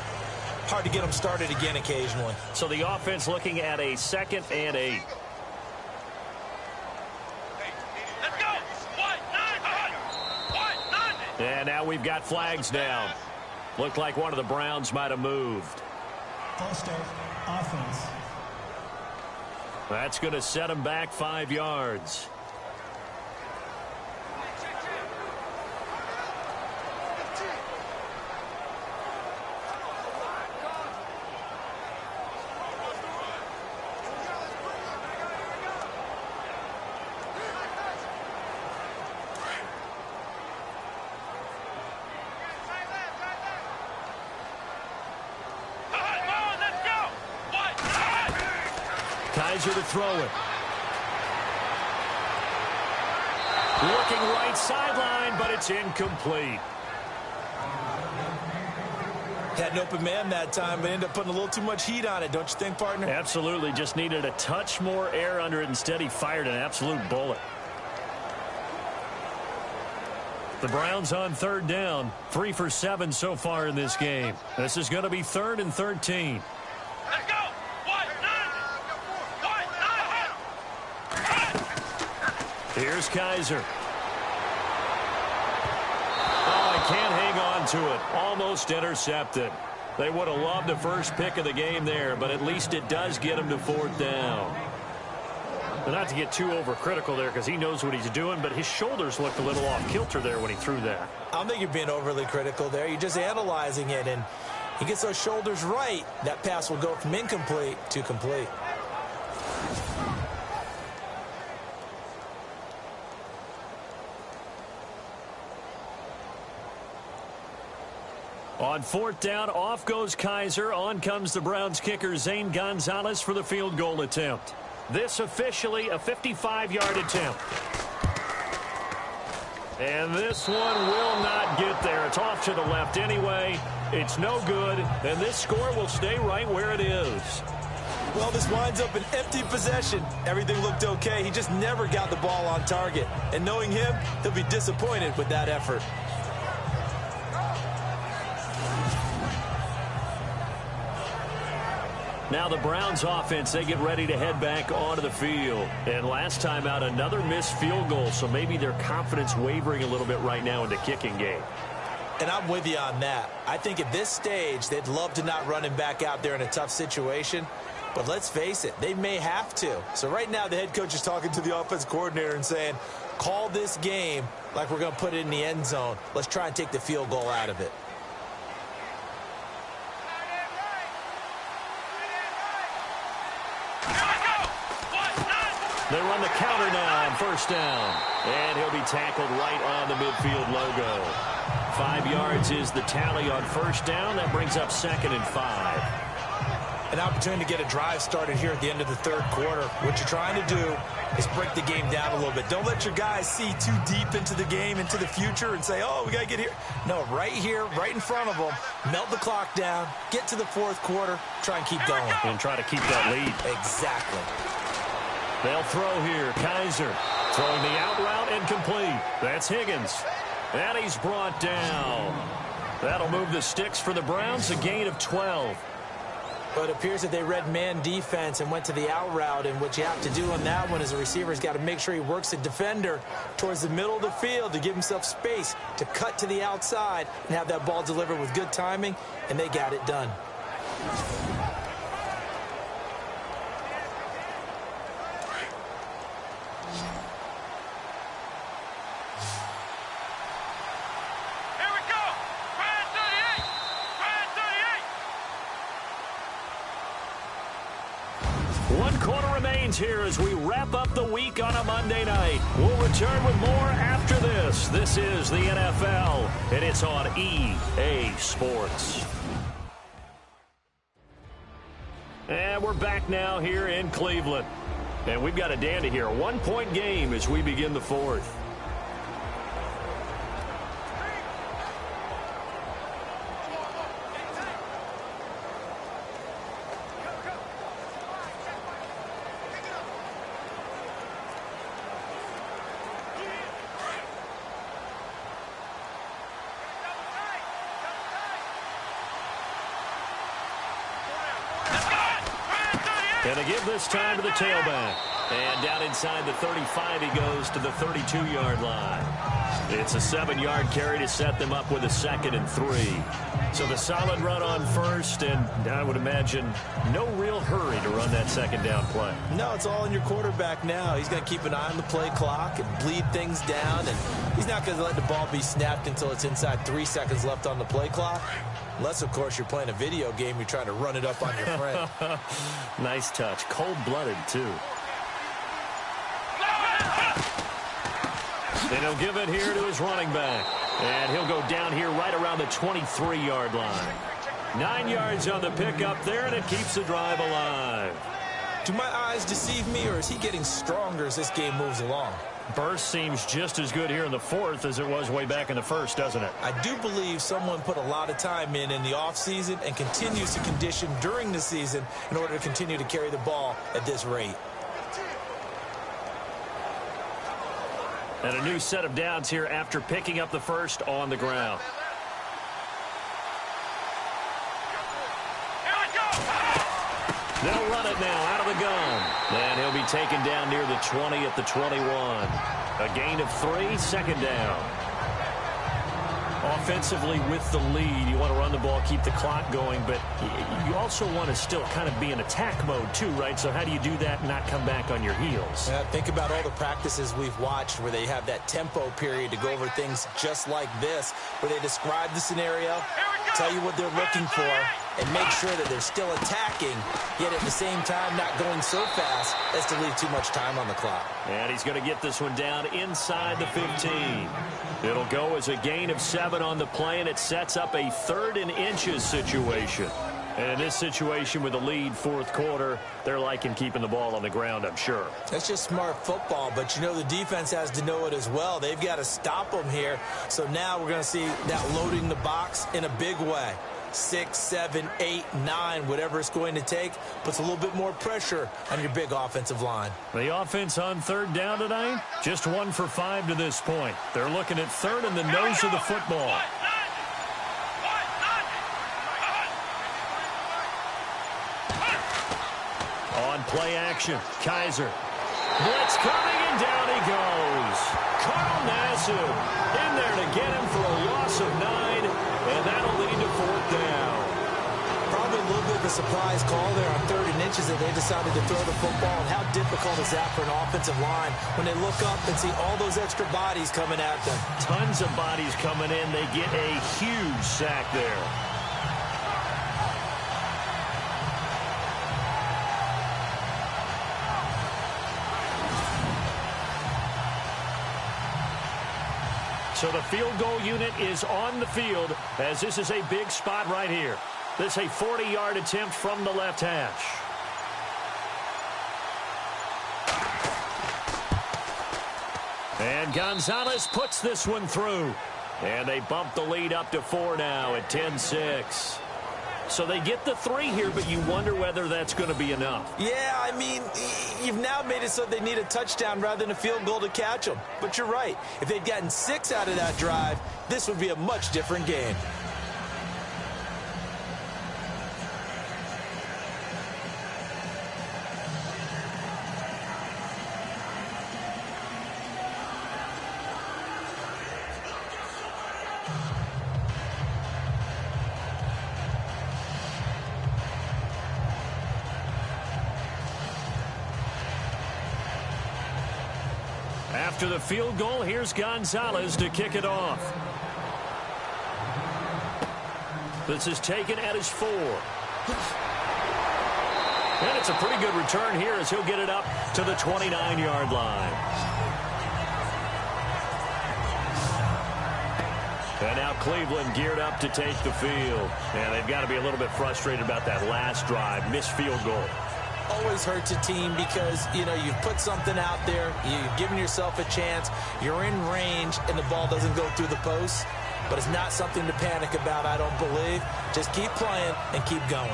hard to get them started again occasionally. So the offense looking at a 2nd and 8. Let's go. And now we've got flags down. Looked like one of the Browns might have moved. All-Star offense. That's going to set him back 5 yards. Kaiser to throw it. Looking right sideline, but it's incomplete. Had an open man that time, but ended up putting a little too much heat on it, don't you think, partner? Absolutely. Just needed a touch more air under it. Instead, he fired an absolute bullet. The Browns on 3rd down. 3 for 7 so far in this game. This is going to be 3rd and 13. Let's go. Here's Kaiser. Oh, he can't hang on to it. Almost intercepted. They would have loved the first pick of the game there, but at least it does get him to 4th down. But not to get too overcritical there because he knows what he's doing, but his shoulders looked a little off kilter there when he threw that. I don't think you're being overly critical there. You're just analyzing it, and he gets those shoulders right. That pass will go from incomplete to complete. On 4th down, off goes Kaiser. On comes the Browns kicker, Zane Gonzalez, for the field goal attempt. This officially a 55-yard attempt. And this one will not get there. It's off to the left anyway. It's no good, and this score will stay right where it is. Well, this winds up an empty possession. Everything looked okay. He just never got the ball on target. And knowing him, he'll be disappointed with that effort. Now the Browns offense, they get ready to head back onto the field. And last time out, another missed field goal, so maybe their confidence wavering a little bit right now in the kicking game. And I'm with you on that. I think at this stage, they'd love to not run him back out there in a tough situation. But let's face it, they may have to. So right now, the head coach is talking to the offense coordinator and saying, call this game like we're going to put it in the end zone. Let's try and take the field goal out of it. They run the counter now on 1st down. And he'll be tackled right on the midfield logo. 5 yards is the tally on 1st down. That brings up 2nd and 5. An opportunity to get a drive started here at the end of the 3rd quarter. What you're trying to do is break the game down a little bit. Don't let your guys see too deep into the game, into the future, and say, oh, we got to get here. No, right here, right in front of them, melt the clock down, get to the 4th quarter, try and keep going. And try to keep that lead. Exactly. They'll throw here. Kaiser throwing the out route incomplete. That's Higgins. And he's brought down. That'll move the sticks for the Browns, a gain of 12. But it appears that they read man defense and went to the out route, and what you have to do on that one is a receiver's got to make sure he works the defender towards the middle of the field to give himself space to cut to the outside and have that ball delivered with good timing, and they got it done. Here as we wrap up the week on a Monday night. We'll return with more after this. This is the NFL, and it's on EA Sports. And we're back now here in Cleveland. And we've got a dandy here. A 1-point game as we begin the 4th. And they give this time to the tailback. And down inside the 35, he goes to the 32-yard line. It's a 7-yard carry to set them up with a 2nd and 3. So the solid run on 1st, and I would imagine no real hurry to run that 2nd down play. No, it's all in your quarterback now. He's going to keep an eye on the play clock and bleed things down, and he's not going to let the ball be snapped until it's inside 3 seconds left on the play clock. Unless, of course, you're playing a video game, you're trying to run it up on your friend. Nice touch. Cold-blooded, too. And he'll give it here to his running back. And he'll go down here right around the 23-yard line. 9 yards on the pickup there, and it keeps the drive alive. Do my eyes deceive me, or is he getting stronger as this game moves along? Burst seems just as good here in the 4th as it was way back in the 1st, doesn't it? I do believe someone put a lot of time in the offseason and continues to condition during the season in order to continue to carry the ball at this rate. And a new set of downs here after picking up the 1st on the ground. They'll run it now out of the gun. And he'll be taken down near the 20 at the 21. A gain of 3, second down. Offensively with the lead, you want to run the ball, keep the clock going, but you also want to still kind of be in attack mode too, right? So how do you do that and not come back on your heels? Yeah, think about all the practices we've watched where they have that tempo period to go over things just like this, where they describe the scenario, tell you what they're looking for, and make sure that they're still attacking, yet at the same time not going so fast as to leave too much time on the clock. And he's going to get this one down inside the 15. It'll go as a gain of 7 on the play, and it sets up a 3rd and inches situation. And in this situation with the lead, fourth quarter, they're liking keeping the ball on the ground, I'm sure. That's just smart football, but you know the defense has to know it as well. They've got to stop them here. So now we're going to see that loading the box in a big way. 6, 7, 8, 9, whatever it's going to take, puts a little bit more pressure on your big offensive line. The offense on 3rd down tonight, just 1 for 5 to this point. They're looking at 3rd in the nose of the football. On play action, Kaiser. Blitz coming, and down he goes. Carl Nassib in there to get him for a loss of 9, and that'll lead to 4th down. Probably a little bit of a surprise call there on 3rd and inches that they decided to throw the football. And how difficult is that for an offensive line when they look up and see all those extra bodies coming at them? Tons of bodies coming in. They get a huge sack there. So the field goal unit is on the field as this is a big spot right here. This is a 40-yard attempt from the left hash. And Gonzalez puts this one through. And they bump the lead up to 4 now at 10-6. So they get the 3 here, but you wonder whether that's going to be enough. Yeah, I mean, you've now made it so they need a touchdown rather than a field goal to catch them. But you're right. If they'd gotten 6 out of that drive, this would be a much different game. After the field goal, here's Gonzalez to kick it off. This is taken at his 4. And it's a pretty good return here as he'll get it up to the 29-yard line. And now Cleveland geared up to take the field. And they've got to be a little bit frustrated about that last drive, missed field goal. Always hurts a team because, you know, you've put something out there, you've given yourself a chance, you're in range, and the ball doesn't go through the post. But it's not something to panic about, I don't believe. Just keep playing and keep going.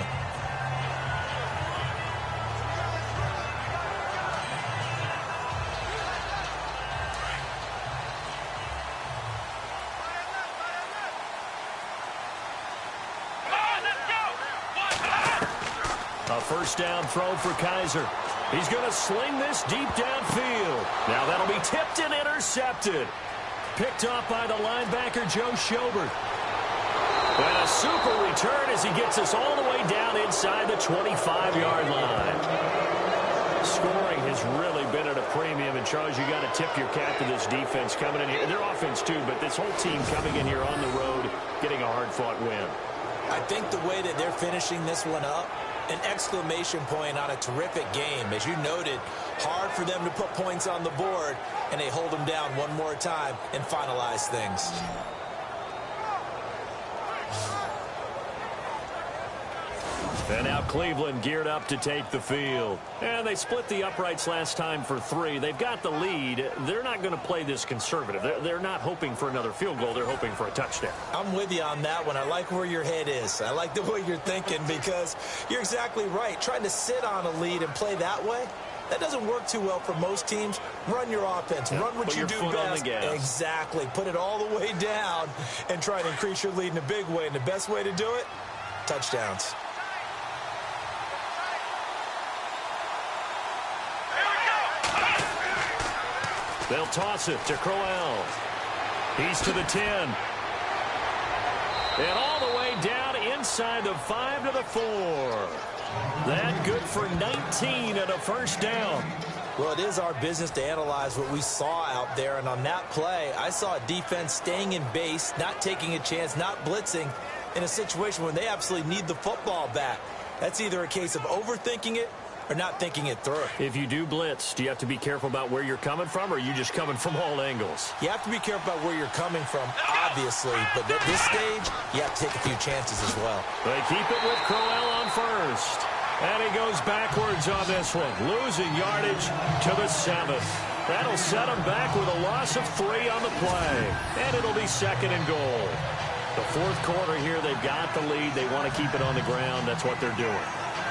A first down throw for Kaiser. He's going to sling this deep downfield. Now that'll be tipped and intercepted. Picked off by the linebacker, Joe Schobert. And a super return as he gets us all the way down inside the 25-yard line. Scoring has really been at a premium. And, Charles, you got to tip your cap to this defense coming in here. Their offense, too, but this whole team coming in here on the road, getting a hard-fought win. I think the way that they're finishing this one up, an exclamation point on a terrific game. As you noted, hard for them to put points on the board, and they hold them down one more time and finalize things. And now Cleveland geared up to take the field. And they split the uprights last time for 3. They've got the lead. They're not going to play this conservative. They're not hoping for another field goal. They're hoping for a touchdown. I'm with you on that one. I like where your head is. I like the way you're thinking because you're exactly right. Trying to sit on a lead and play that way, that doesn't work too well for most teams. Run your offense. Yeah, run what you do best. Exactly. Put it all the way down and try to increase your lead in a big way. And the best way to do it, touchdowns. They'll toss it to Crowell. He's to the 10. And all the way down inside the 5 to the 4. That good for 19 and a first down. Well, it is our business to analyze what we saw out there. And on that play, I saw a defense staying in base, not taking a chance, not blitzing in a situation where they absolutely need the football back. That's either a case of overthinking it or not thinking it through. If you do blitz, do you have to be careful about where you're coming from, or are you just coming from all angles? You have to be careful about where you're coming from, obviously. But at this stage, you have to take a few chances as well. They keep it with Crowell on first. And he goes backwards on this one, losing yardage to the 7th. That'll set him back with a loss of 3 on the play. And it'll be 2nd and goal. The 4th quarter here, they've got the lead. They want to keep it on the ground. That's what they're doing.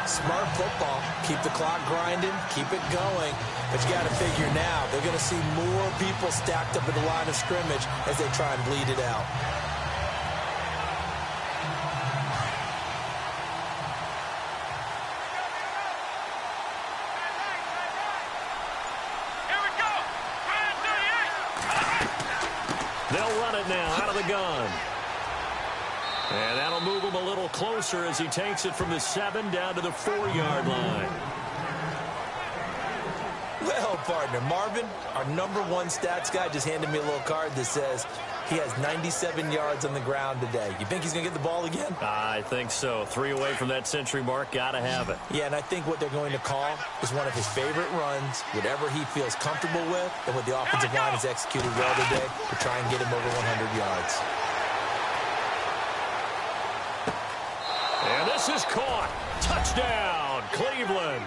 Smart football. Keep the clock grinding. Keep it going. But you got to figure now, they're going to see more people stacked up at the line of scrimmage as they try and bleed it out. They'll run it now out of the gun. And that'll move him a little closer as he takes it from the 7 down to the 4-yard line. Well, partner, Marvin, our #1 stats guy, just handed me a little card that says he has 97 yards on the ground today. You think he's going to get the ball again? I think so. 3 away from that century mark. Got to have it. Yeah, and I think what they're going to call is one of his favorite runs, whatever he feels comfortable with, and what the offensive line has executed well today to try and get him over 100 yards. And this is caught. Touchdown, Cleveland.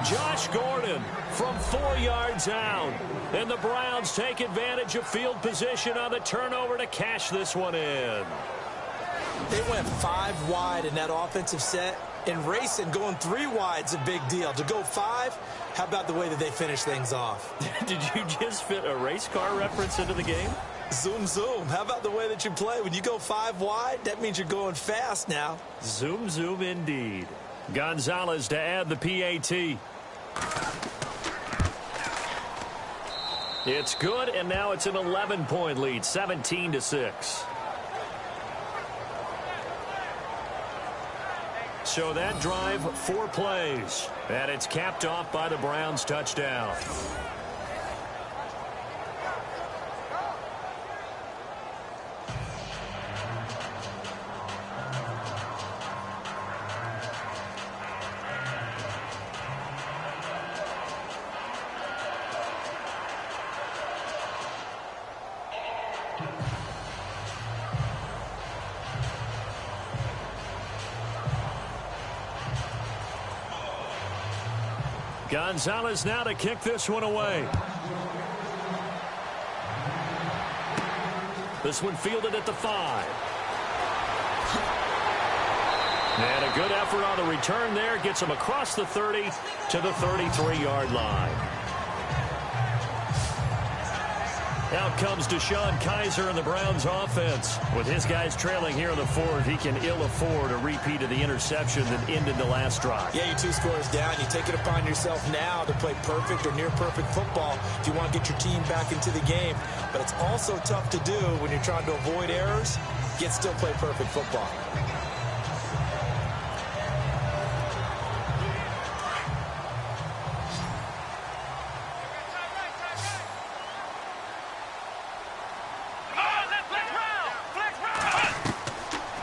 Josh Gordon from 4 yards out. And the Browns take advantage of field position on the turnover to cash this one in. They went 5 wide in that offensive set. And racing, going 3 wide's a big deal. To go 5, how about the way that they finish things off? Did you just fit a race car reference into the game? Zoom, zoom. How about the way that you play? When you go 5 wide, that means you're going fast now. Zoom, zoom indeed. Gonzalez to add the PAT. It's good, and now it's an 11-point lead, 17-6. So that drive, 4 plays, and it's capped off by the Browns' touchdown. Gonzalez now to kick this one away. This one fielded at the 5. And a good effort on the return there. Gets him across the 30 to the 33-yard line. Out comes DeShone Kizer in the Browns offense. With his guys trailing here in the 4th, he can ill afford a repeat of the interception that ended the last drive. Yeah, you're 2 scores down. You take it upon yourself now to play perfect or near perfect football if you want to get your team back into the game. But it's also tough to do when you're trying to avoid errors, yet still play perfect football.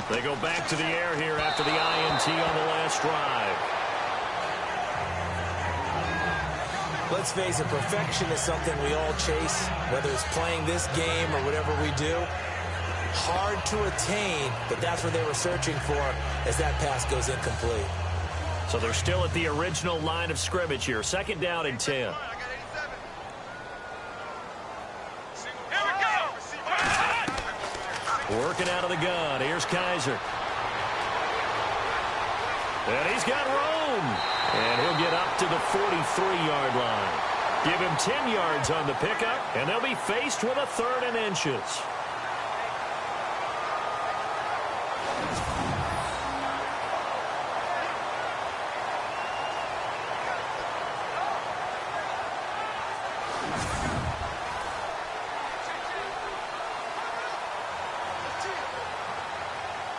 They go back to the air here after the INT on the last drive. Let's face it, perfection is something we all chase, whether it's playing this game or whatever we do. Hard to attain, but that's what they were searching for as that pass goes incomplete. So they're still at the original line of scrimmage here. 2nd down and 10. Working out of the gun. Here's Kizer. And he's got room. And he'll get up to the 43-yard line. Give him 10 yards on the pickup, and they'll be faced with a 3rd and inches.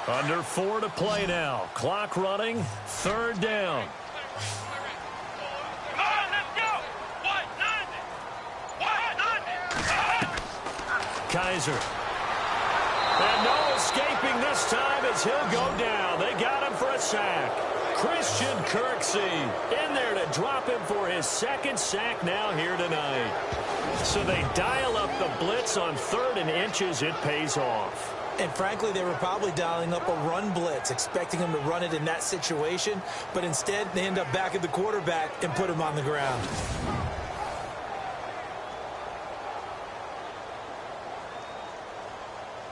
Under 4 to play now. Clock running. 3rd down. Come on, let's go. Kaiser. And no escaping this time as he'll go down. They got him for a sack. Christian Kirksey in there to drop him for his 2nd sack now here tonight. So they dial up the blitz on 3rd and inches. It pays off. And frankly, they were probably dialing up a run blitz, expecting him to run it in that situation. But instead, they end up back at the quarterback and put him on the ground.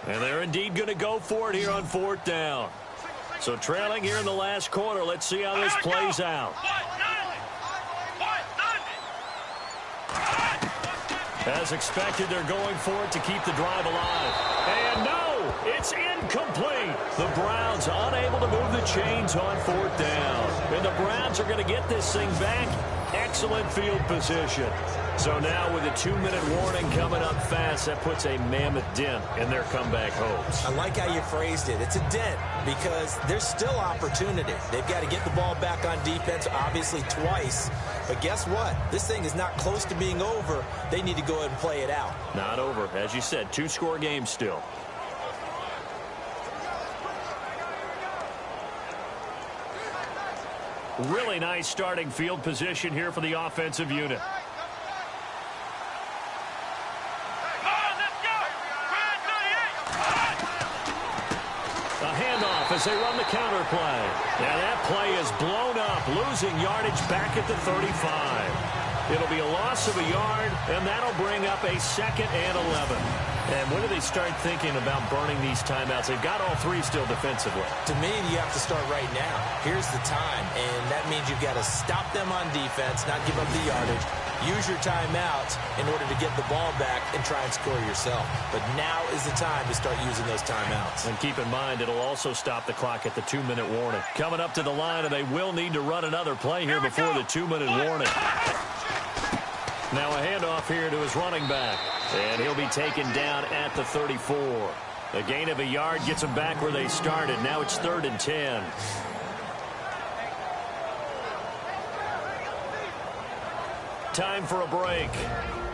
And they're indeed going to go for it here on 4th down. So trailing here in the last quarter. Let's see how this plays out. As expected, they're going for it to keep the drive alive. And no, it's incomplete. The Browns unable to move the chains on 4th down. And the Browns are going to get this thing back. Excellent field position. So now with a 2-minute warning coming up fast, that puts a mammoth dent in their comeback hopes. I like how you phrased it. It's a dent because there's still opportunity. They've got to get the ball back on defense, obviously twice. But guess what? This thing is not close to being over. They need to go ahead and play it out. Not over. As you said, 2-score game still. Really nice starting field position here for the offensive unit. A handoff as they run the counter play. Now that play is blown up, losing yardage back at the 35. It'll be a loss of a yard, and that'll bring up a 2nd and 11. And when do they start thinking about burning these timeouts? They've got all 3 still defensively. To me, you have to start right now. Here's the time, and that means you've got to stop them on defense, not give up the yardage. Use your timeouts in order to get the ball back and try and score yourself. But now is the time to start using those timeouts. And keep in mind, it'll also stop the clock at the 2-minute warning. Coming up to the line, and they will need to run another play here before the 2-minute warning. Now a handoff here to his running back. And he'll be taken down at the 34. A gain of a yard gets them back where they started. Now it's 3rd and 10. Time for a break.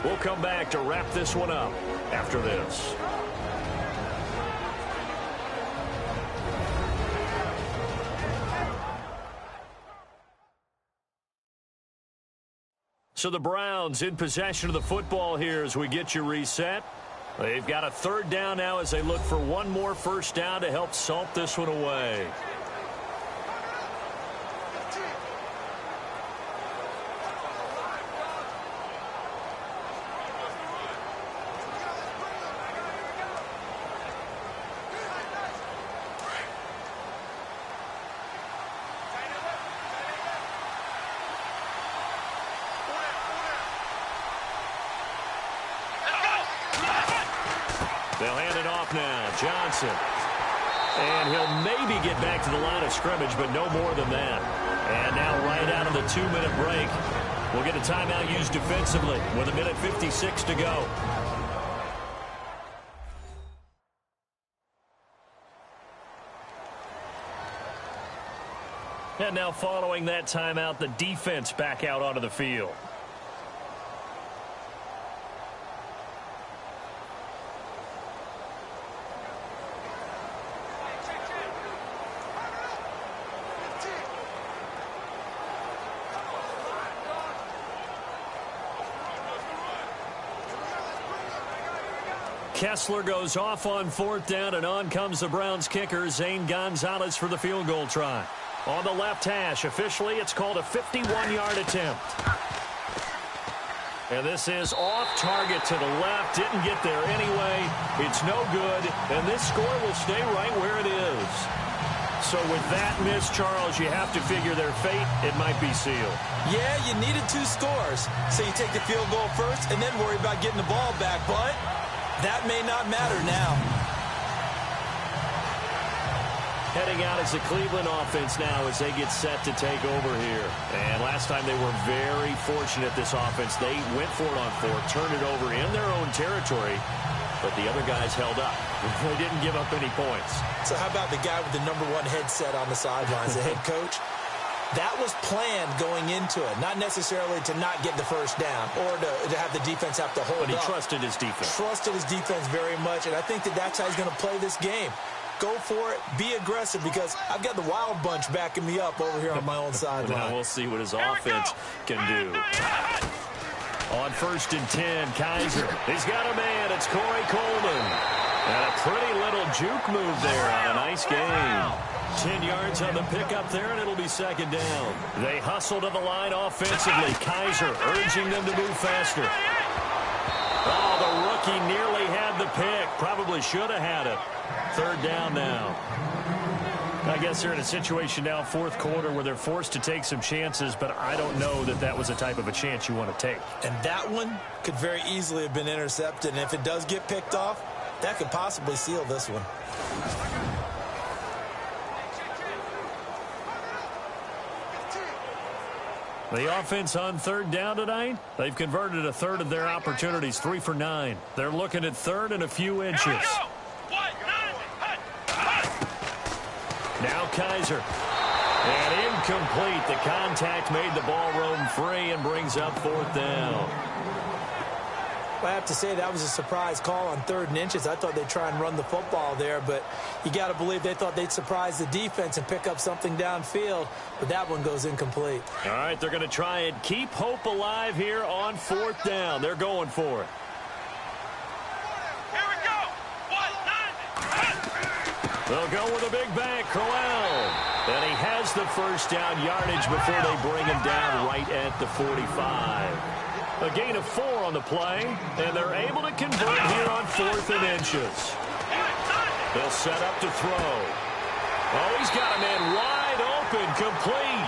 We'll come back to wrap this one up after this. So the Browns in possession of the football here as we get you reset. They've got a 3rd down now as they look for one more 1st down to help salt this one away. They'll hand it off now. Johnson. And he'll maybe get back to the line of scrimmage, but no more than that. And now right out of the 2-minute break, we'll get a timeout used defensively with 1:56 to go. And now following that timeout, the defense back out onto the field. Kessler goes off on 4th down, and on comes the Browns kicker, Zane Gonzalez, for the field goal try. On the left hash, officially it's called a 51-yard attempt. And this is off target to the left. Didn't get there anyway. It's no good, and this score will stay right where it is. So with that miss, Charles, you have to figure their fate. It might be sealed. Yeah, you needed 2 scores. So you take the field goal first and then worry about getting the ball back, but that may not matter now. Heading out is the Cleveland offense now as they get set to take over here. And last time they were very fortunate, this offense. They went for it on 4th, turned it over in their own territory, but the other guys held up. They didn't give up any points. So how about the guy with the #1 headset on the sidelines, the head coach? That was planned going into it, not necessarily to not get the first down or to have the defense have to hold up. But he trusted his defense. Trusted his defense very much, and I think that's how he's going to play this game. Go for it, be aggressive, because I've got the Wild Bunch backing me up over here on my own sideline. Now we'll see what his offense can do. On 1st and 10, Kaiser. He's got a man. It's Corey Coleman. And a pretty little juke move there on a nice game. 10 yards on the pickup there, and it'll be 2nd down. They hustle to the line offensively. Kaiser urging them to move faster. Oh, the rookie nearly had the pick. Probably should have had it. 3rd down now. I guess they're in a situation now, 4th quarter, where they're forced to take some chances, but I don't know that that was the type of a chance you want to take. And that one could very easily have been intercepted, and if it does get picked off, that could possibly seal this one. The offense on 3rd down tonight, they've converted a third of their opportunities, 3 for 9. They're looking at 3rd and a few inches. Now Kaiser. And incomplete. The contact made the ball roam free and brings up 4th down. I have to say that was a surprise call on 3rd and inches. I thought they'd try and run the football there, but you got to believe they thought they'd surprise the defense and pick up something downfield, but that one goes incomplete. All right, they're going to try and keep hope alive here on 4th down. They're going for it. Here we go. They'll go with a big bang, Crowell. And he has the 1st down yardage before they bring him down right at the 45. A gain of 4 on the play, and they're able to convert here on 4th and inches. They'll set up to throw. Oh, he's got a man wide open, complete.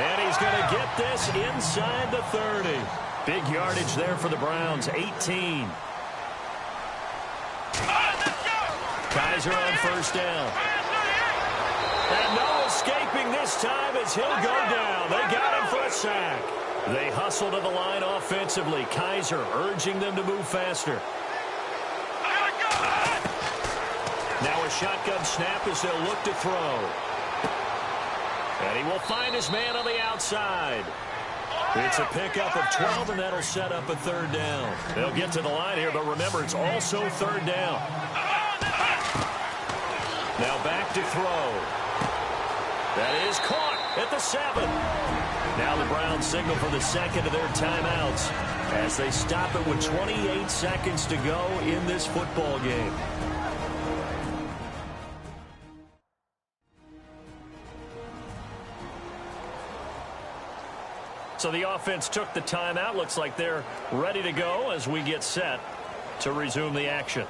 And he's going to get this inside the 30. Big yardage there for the Browns, 18. Kaiser on 1st down. And no escaping this time as he'll go down. They got him for a sack. They hustle to the line offensively. Kaiser urging them to move faster. Now a shotgun snap as they'll look to throw. And he will find his man on the outside. It's a pickup of 12, and that'll set up a 3rd down. They'll get to the line here, but remember, it's also 3rd down. Now back to throw. That is caught at the 7. Now the Browns signal for the 2nd of their timeouts as they stop it with 28 seconds to go in this football game. So the offense took the timeout. Looks like they're ready to go as we get set to resume the action.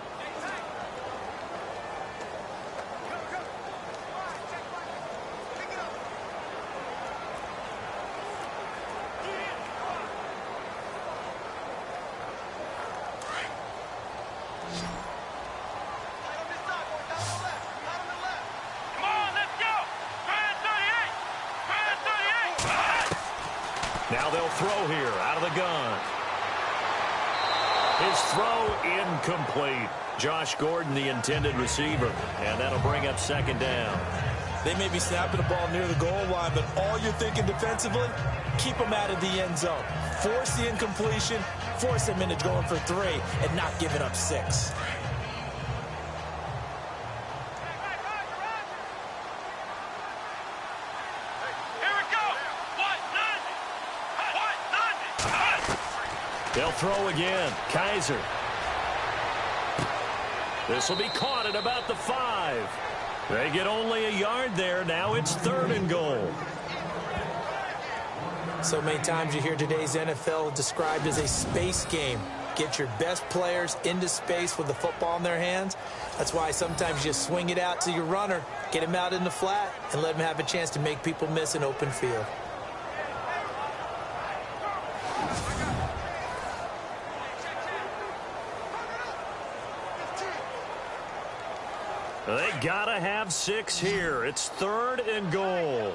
Now they'll throw here out of the gun. His throw incomplete. Josh Gordon, the intended receiver, and that'll bring up 2nd down. They may be snapping the ball near the goal line, but all you're thinking defensively, keep them out of the end zone. Force the incompletion, force them into going for 3, and not giving up 6. They'll throw again. Kaiser. This will be caught at about the 5. They get only a yard there. Now it's 3rd and goal. So many times you hear today's NFL described as a space game. Get your best players into space with the football in their hands. That's why sometimes you just swing it out to your runner, get him out in the flat, and let him have a chance to make people miss an open field. They gotta have 6 here. It's 3rd and goal.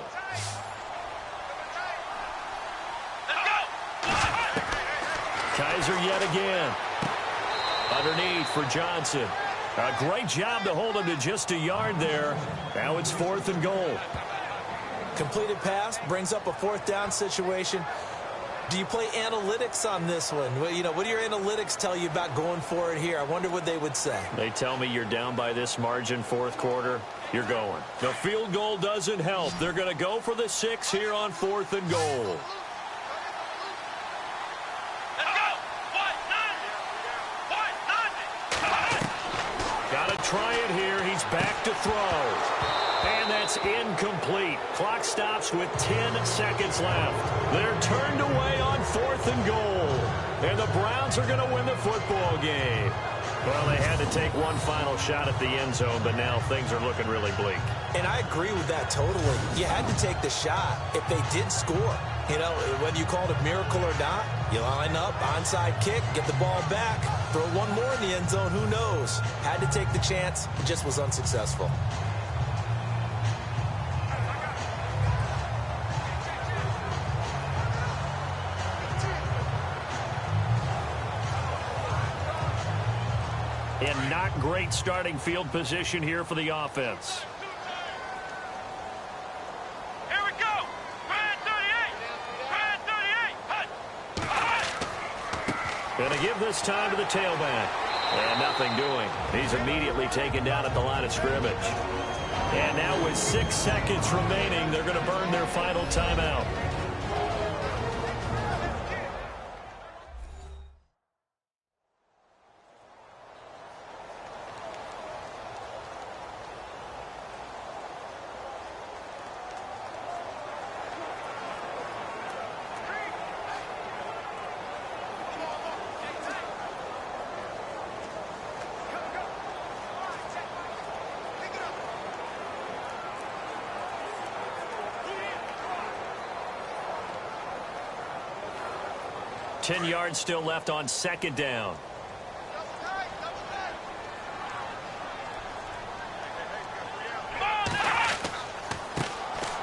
Kaiser yet again. Underneath for Johnson. A great job to hold him to just a yard there. Now it's 4th and goal. Completed pass brings up a 4th down situation. Do you play analytics on this one? Well, what do your analytics tell you about going for it here? I wonder what they would say. They tell me you're down by this margin 4th quarter. You're going. The field goal doesn't help. They're going to go for the 6 here on 4th and goal. Got to try it here. He's back to throw. And that's incomplete. Clock stops with 10 seconds left. They're turned away on 4th and goal. And the Browns are going to win the football game. Well, they had to take one final shot at the end zone, but now things are looking really bleak. And I agree with that totally. You had to take the shot if they did score. Whether you call it a miracle or not, you line up, onside kick, get the ball back, throw one more in the end zone, who knows? Had to take the chance, it just was unsuccessful. And not great starting field position here for the offense. Here we go. Brand 38. Going to give this time to the tailback. And nothing doing. He's immediately taken down at the line of scrimmage. And now with 6 seconds remaining, they're going to burn their final timeout. Ten yards still left on 2nd down.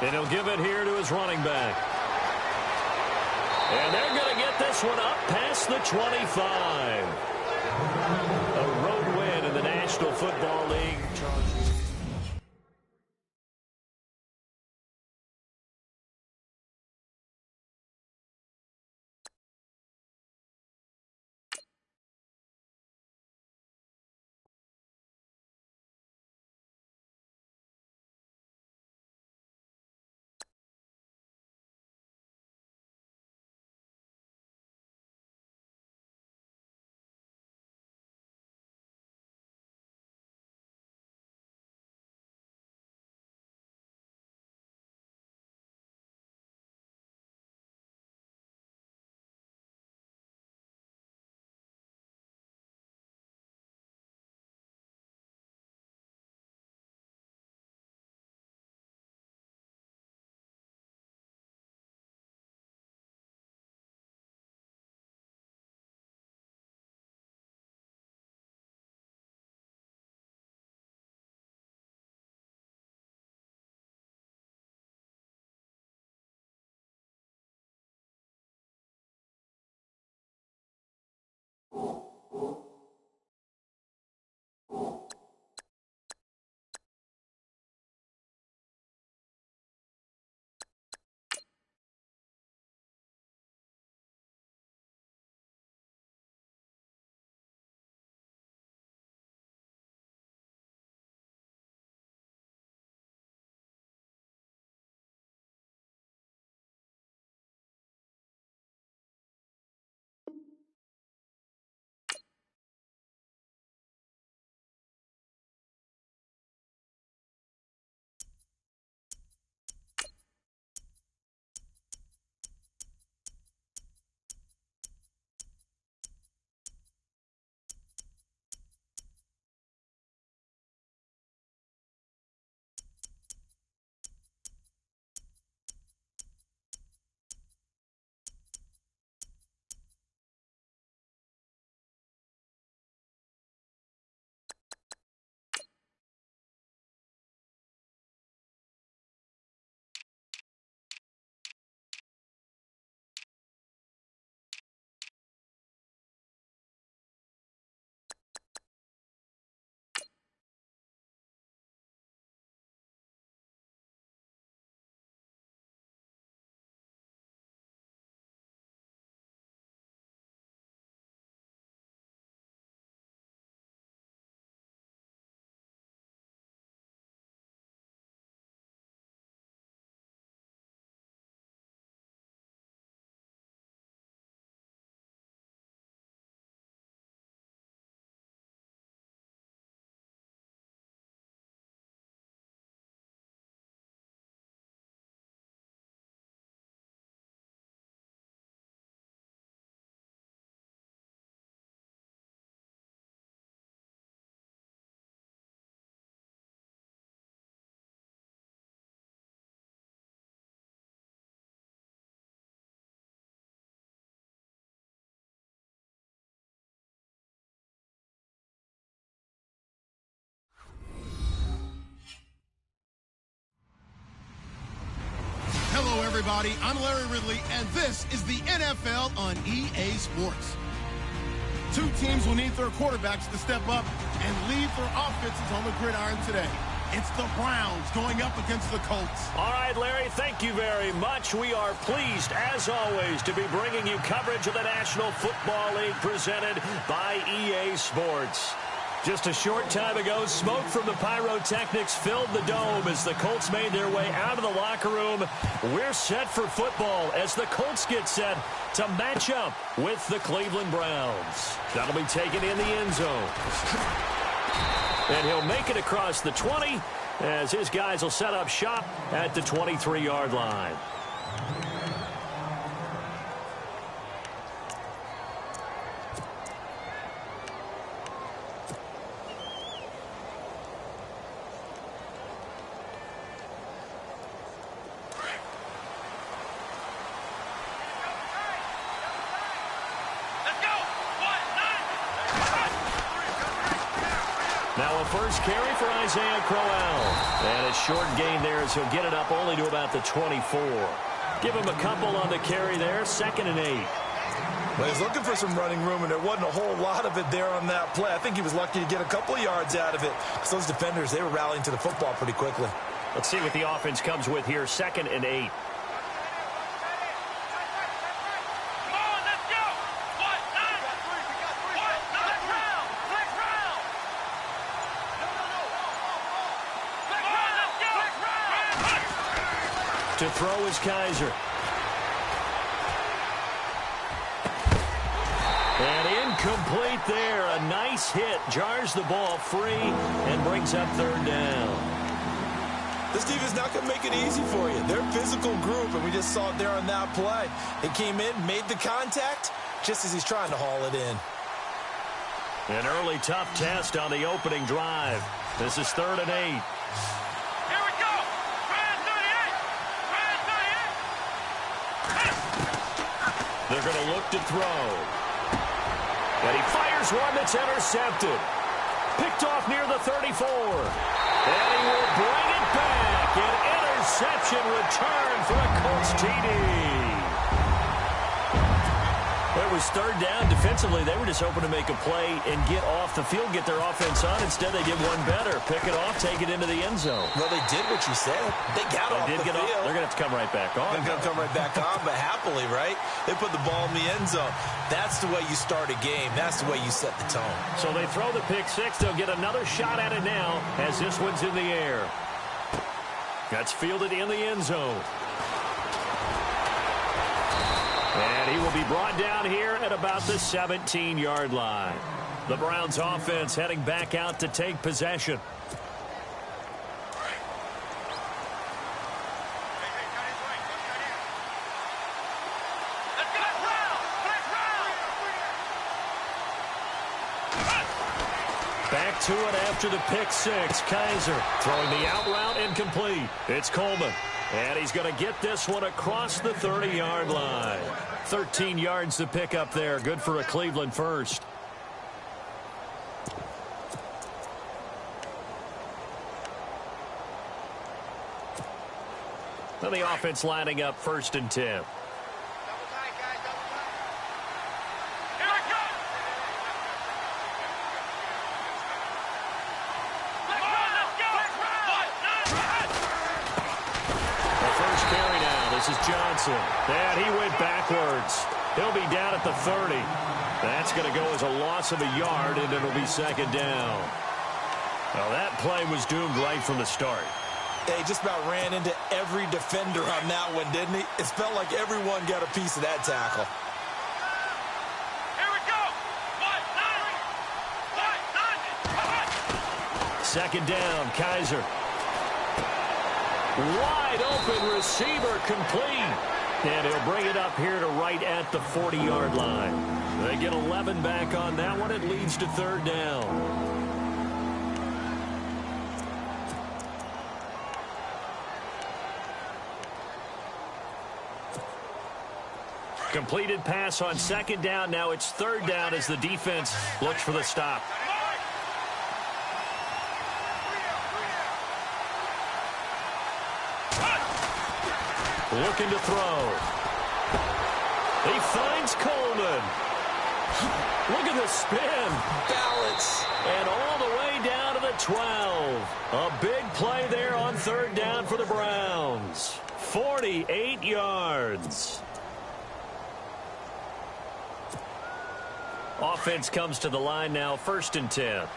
And he'll give it here to his running back. And they're going to get this one up past the 25. A road win in the National Football League. everybody. I'm Larry Ridley, and this is the NFL on EA Sports. Two teams will need their quarterbacks to step up and lead their offenses on the gridiron today. It's the Browns going up against the Colts. All right, Larry, thank you very much. We are pleased, as always, to be bringing you coverage of the National Football League presented by EA Sports. Just a short time ago, smoke from the pyrotechnics filled the dome as the Colts made their way out of the locker room. We're set for football as the Colts get set to match up with the Cleveland Browns. That'll be taken in the end zone. And he'll make it across the 20 as his guys will set up shop at the 23-yard line. Now a first carry for Isaiah Crowell. And a short gain there as he'll get it up only to about the 24. Give him a couple on the carry there, 2nd and 8. Well, he's looking for some running room, and there wasn't a whole lot of it there on that play. I think he was lucky to get a couple of yards out of it. Because those defenders, they were rallying to the football pretty quickly. Let's see what the offense comes with here, 2nd and 8. To throw is Kaiser. And incomplete there. A nice hit. Jars the ball free and brings up 3rd down. This defense is not going to make it easy for you. They're a physical group, and we just saw it there on that play. He came in, made the contact, just as he's trying to haul it in. An early tough test on the opening drive. This is 3rd and 8. They're going to look to throw. And he fires one that's intercepted. Picked off near the 34. And he will bring it back. An interception return for a Colts TD. It was 3rd down. Defensively, they were just hoping to make a play and get off the field, get their offense on. Instead, they did one better. Pick it off, take it into the end zone. Well, they did what you said. They got off the field. They're going to have to come right back on. They're going to come right back on, but happily, right? They put the ball in the end zone. That's the way you start a game. That's the way you set the tone. So they throw the pick six. They'll get another shot at it now as this one's in the air. That's fielded in the end zone. And he will be brought down here at about the 17-yard line. The Browns offense heading back out to take possession. Back to it after the pick six. Kaiser throwing the out route incomplete. It's Coleman. And he's going to get this one across the 30-yard line. 13 yards to pick up there. Good for a Cleveland first. Then the offense lining up 1st and 10. This is Johnson. And he went backwards. He'll be down at the 30. That's going to go as a loss of a yard, and it'll be 2nd down. Well, that play was doomed right from the start. He just about ran into every defender on that one, didn't he? It felt like everyone got a piece of that tackle. Here we go. 2nd down, Kaiser. Wide open receiver complete. And he'll bring it up here to right at the 40-yard line. They get 11 back on that one. It leads to 3rd down. Completed pass on 2nd down. Now it's 3rd down as the defense looks for the stop. looking to throw. He finds Coleman. Look at the spin. Balance. And all the way down to the 12. A big play there on third down for the Browns. 48 yards. Offense comes to the line now, 1st and 10.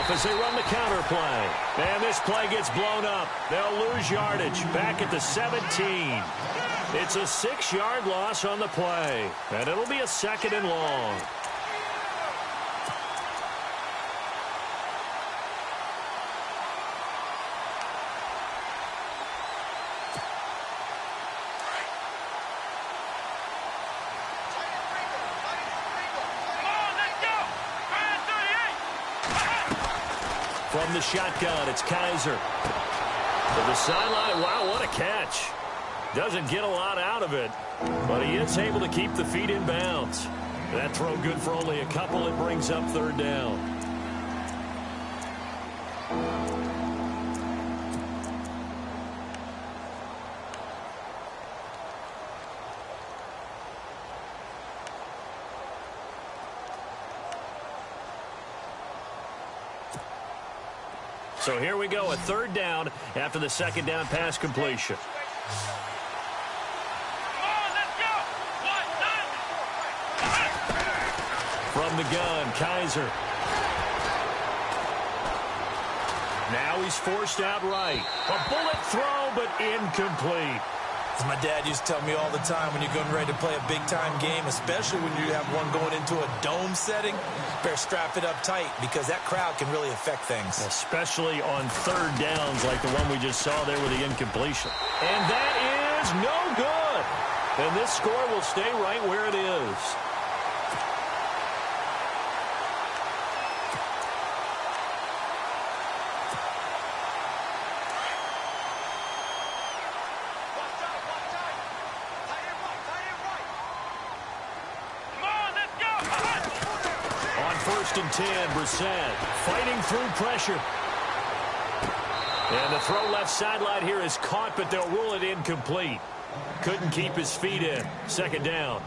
As they run the counter play. And this play gets blown up. They'll lose yardage back at the 17. It's a 6-yard loss on the play. And it'll be a 2nd and long. From the shotgun, it's Kaiser. To the sideline, wow, what a catch. Doesn't get a lot out of it, but he is able to keep the feet in bounds. That throw good for only a couple. It brings up 3rd down. So here we go, a 3rd down after the 2nd down pass completion. From the gun, Kaiser. Now he's forced out right. A bullet throw, but incomplete. As my dad used to tell me all the time, when you're getting ready to play a big-time game, especially when you have one going into a dome setting, better strap it up tight because that crowd can really affect things. Especially on 3rd downs like the one we just saw there with the incompletion. And that is no good. And this score will stay right where it is. And 10, Brissett fighting through pressure. And the throw left sideline here is caught, but they'll rule it incomplete. Couldn't keep his feet in. 2nd down.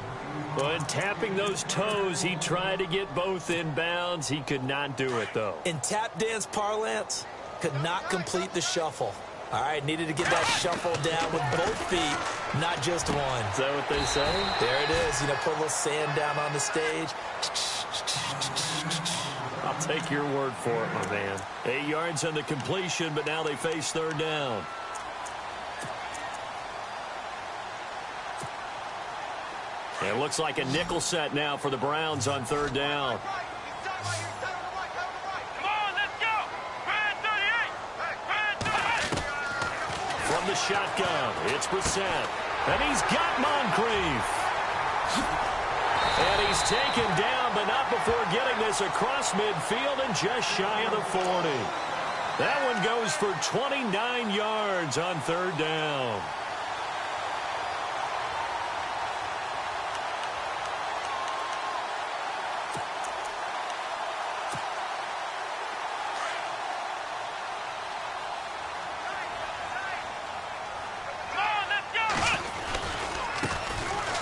And tapping those toes, he tried to get both in bounds. He could not do it, though. In tap dance parlance, could not complete the shuffle. All right, needed to get that shuffle down with both feet, not just one. Is that what they say? There it is. You know, put a little sand down on the stage. I'll take your word for it, my man. 8 yards on the completion, but now they face 3rd down. It looks like a nickel set now for the Browns on 3rd down. From the shotgun, it's Brissett. And he's got Moncrief. And he's taken down, but not before getting this across midfield and just shy of the 40. That one goes for 29 yards on 3rd down.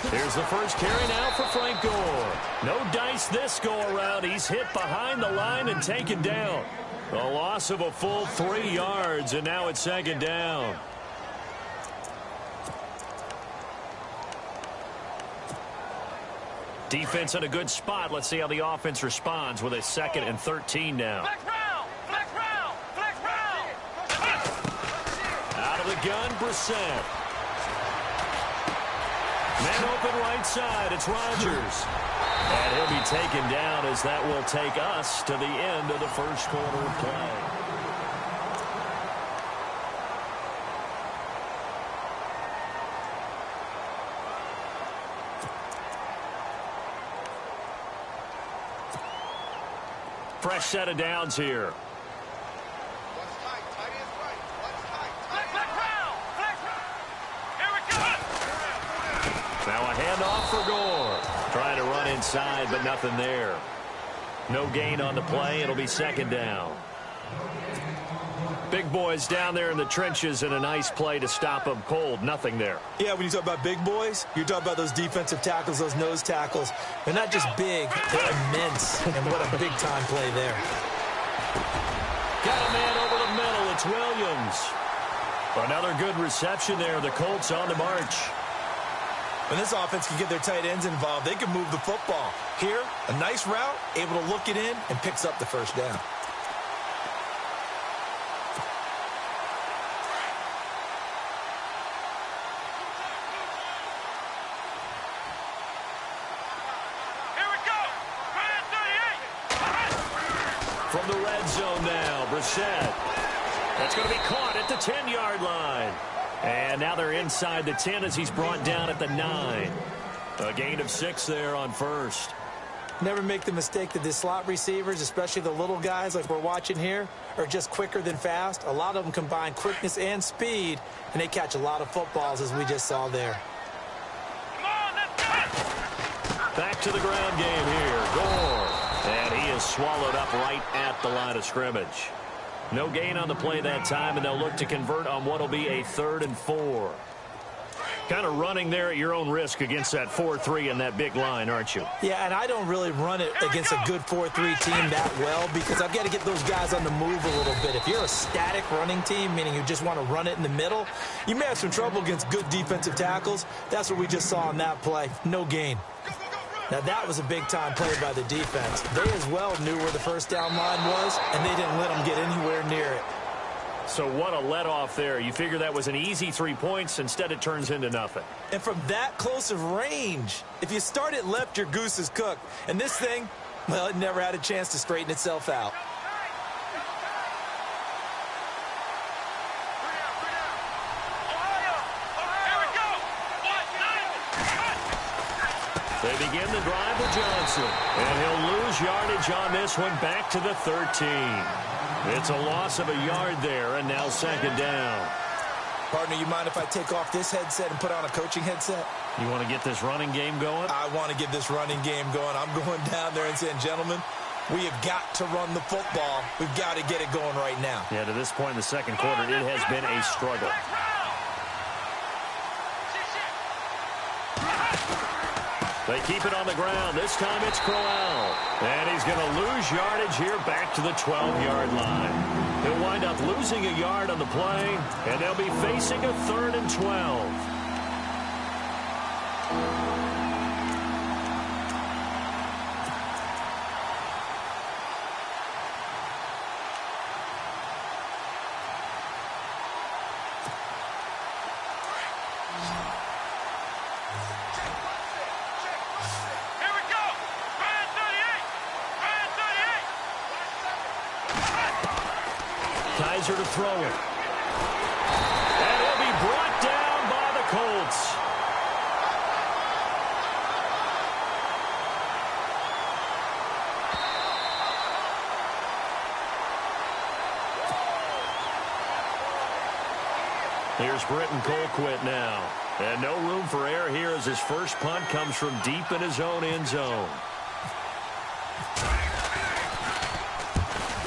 Here's the first carry now for Frank Gore. No dice this go-around. He's hit behind the line and taken down. A loss of a full 3 yards, and now it's 2nd down. Defense in a good spot. Let's see how the offense responds with a 2nd and 13 now. Out of the gun, Brissett. Man open right side, it's Rodgers. And he'll be taken down as that will take us to the end of the first quarter of play. Fresh set of downs here. Now a handoff for Gore. Trying to run inside, but nothing there. No gain on the play. It'll be second down. Big boys down there in the trenches, and a nice play to stop them cold. Nothing there. Yeah, when you talk about big boys, you're talking about those defensive tackles, those nose tackles. They're not just big, they're immense. And what a big-time play there. Got a man over the middle. It's Williams. Another good reception there. The Colts on the march. When this offense can get their tight ends involved, they can move the football. Here, a nice route, able to look it in, and picks up the first down. From the red zone now, Brissett. That's going to be caught at the 10-yard line. And now they're inside the 10 as he's brought down at the 9. A gain of 6 there on first. Never make the mistake that the slot receivers, especially the little guys like we're watching here, are just quicker than fast. A lot of them combine quickness and speed, and they catch a lot of footballs, as we just saw there. Back to the ground game here. Gore. And he is swallowed up right at the line of scrimmage. No gain on the play that time, and they'll look to convert on what will be a 3rd and 4. Kind of running there at your own risk against that 4-3 and that big line, aren't you? Yeah, and I don't really run it against a good 4-3 team that well because I've got to get those guys on the move a little bit. If you're a static running team, meaning you just want to run it in the middle, you may have some trouble against good defensive tackles. That's what we just saw on that play. No gain. Now, that was a big-time play by the defense. They as well knew where the first down line was, and they didn't let them get anywhere near it. So what a let-off there. You figure that was an easy 3 points. Instead, it turns into nothing. And from that close of range, if you start it left, your goose is cooked. And this thing, well, it never had a chance to straighten itself out. They begin the drive with Johnson. And he'll lose yardage on this one back to the 13. It's a loss of a yard there, and now second down. Partner, you mind if I take off this headset and put on a coaching headset? You want to get this running game going? I want to get this running game going. I'm going down there and saying, gentlemen, we have got to run the football. We've got to get it going right now. Yeah, to this point in the second quarter, it has been a struggle. They keep it on the ground. This time it's Crowell. And he's going to lose yardage here back to the 12-yard line. He'll wind up losing a yard on the play, and they'll be facing a 3rd and 12. Kaiser to throw it. And it'll be brought down by the Colts. Here's Britton Colquitt now. And no room for error here as his first punt comes from deep in his own end zone.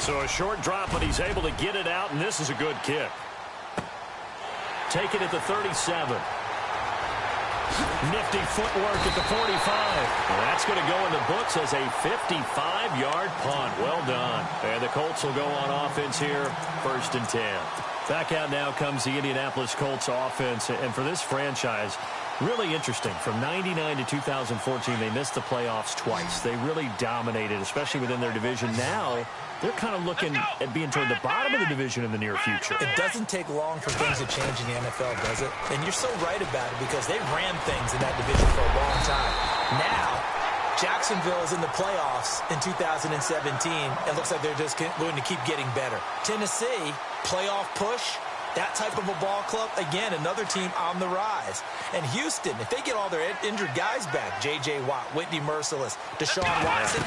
So a short drop, but he's able to get it out, and this is a good kick. Take it at the 37. Nifty footwork at the 45. And that's going to go in the books as a 55-yard punt. Well done. And the Colts will go on offense here, 1st and 10. Back out now comes the Indianapolis Colts offense. And for this franchise, really interesting. From 99 to 2014, they missed the playoffs twice. They really dominated, especially within their division. Now, they're kind of looking at being toward the bottom of the division in the near future. It doesn't take long for things to change in the NFL, does it? And you're so right about it because they ran things in that division for a long time. Now, Jacksonville is in the playoffs in 2017. It looks like they're just going to keep getting better. Tennessee, playoff push. That type of a ball club, again, another team on the rise. And Houston, if they get all their injured guys back, J.J. Watt, Whitney Merciless, Deshaun Watson,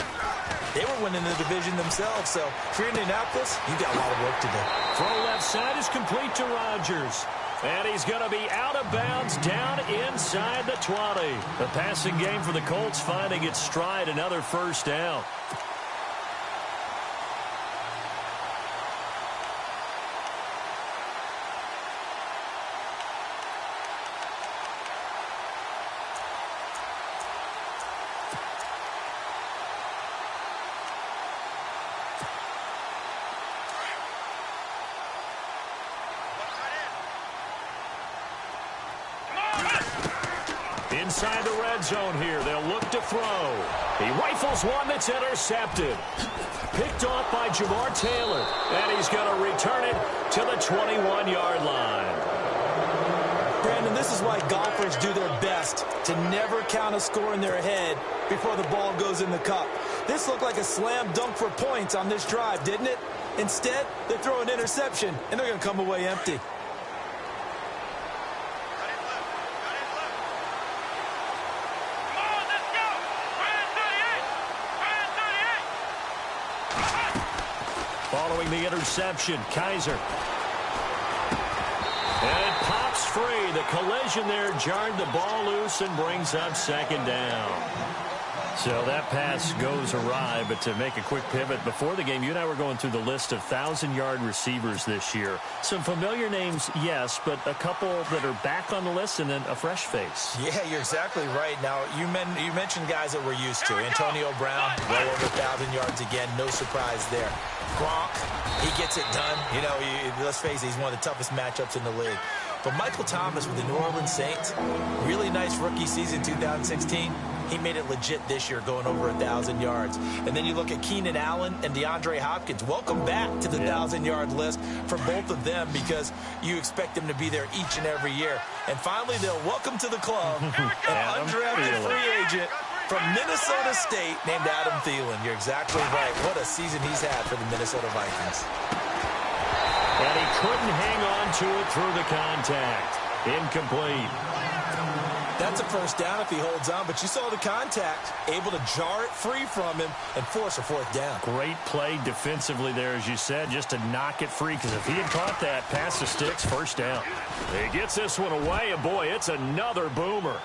they were winning the division themselves. So if you're Indianapolis, you've got a lot of work to do. Throw left side is complete to Rodgers. And he's going to be out of bounds down inside the 20. The passing game for the Colts finding its stride, another first down. Inside the red zone here, they'll look to throw. He rifles one that's intercepted. Picked off by Jamar Taylor. And he's going to return it to the 21-yard line. Brandon, this is why golfers do their best to never count a score in their head before the ball goes in the cup. This looked like a slam dunk for points on this drive, didn't it? Instead, they throw an interception, and they're going to come away empty. Following the interception, Kaiser. And it pops free. The collision there jarred the ball loose and brings up second down. So that pass goes awry, but to make a quick pivot, before the game, you and I were going through the list of 1,000-yard receivers this year. Some familiar names, yes, but a couple that are back on the list and then a fresh face. Yeah, you're exactly right. Now, you mentioned guys that we're used to. Antonio Brown, well over 1,000 yards again. No surprise there. Gronk, he gets it done. You know, let's face it, he's one of the toughest matchups in the league. But Michael Thomas with the New Orleans Saints, really nice rookie season 2016. He made it legit this year, going over 1,000 yards. And then you look at Keenan Allen and DeAndre Hopkins. Welcome back to the 1,000-yard list for both of them, because you expect them to be there each and every year. And finally, they'll welcome to the club an undrafted free agent from Minnesota State named Adam Thielen. You're exactly right. What a season he's had for the Minnesota Vikings. And he couldn't hang on to it through the contact. Incomplete. That's a first down if he holds on, but you saw the contact, able to jar it free from him and force a fourth down. Great play defensively there, as you said, just to knock it free, because if he had caught that, pass the sticks, first down. He gets this one away, and boy, it's another boomer.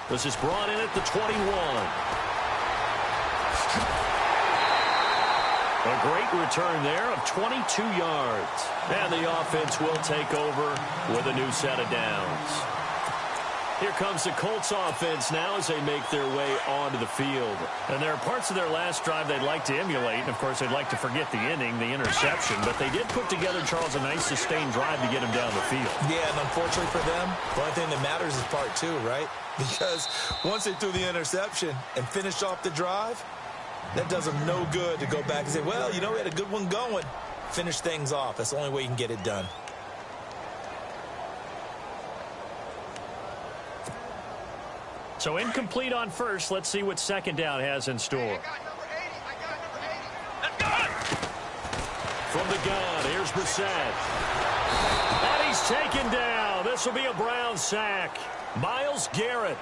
This is brought in at the 21. A great return there of 22 yards. And the offense will take over with a new set of downs. Here comes the Colts offense now as they make their way onto the field. And there are parts of their last drive they'd like to emulate. And, of course, they'd like to forget the inning, the interception. But they did put together, Charles, a nice sustained drive to get him down the field. Yeah, and unfortunately for them, the only thing that matters is part two, right? Because once they threw the interception and finished off the drive, that does them no good to go back and say, well, you know, we had a good one going. Finish things off. That's the only way you can get it done. So incomplete on first. Let's see what second down has in store. From the gun, here's Brissett. And he's taken down. This will be a Brown sack. Myles Garrett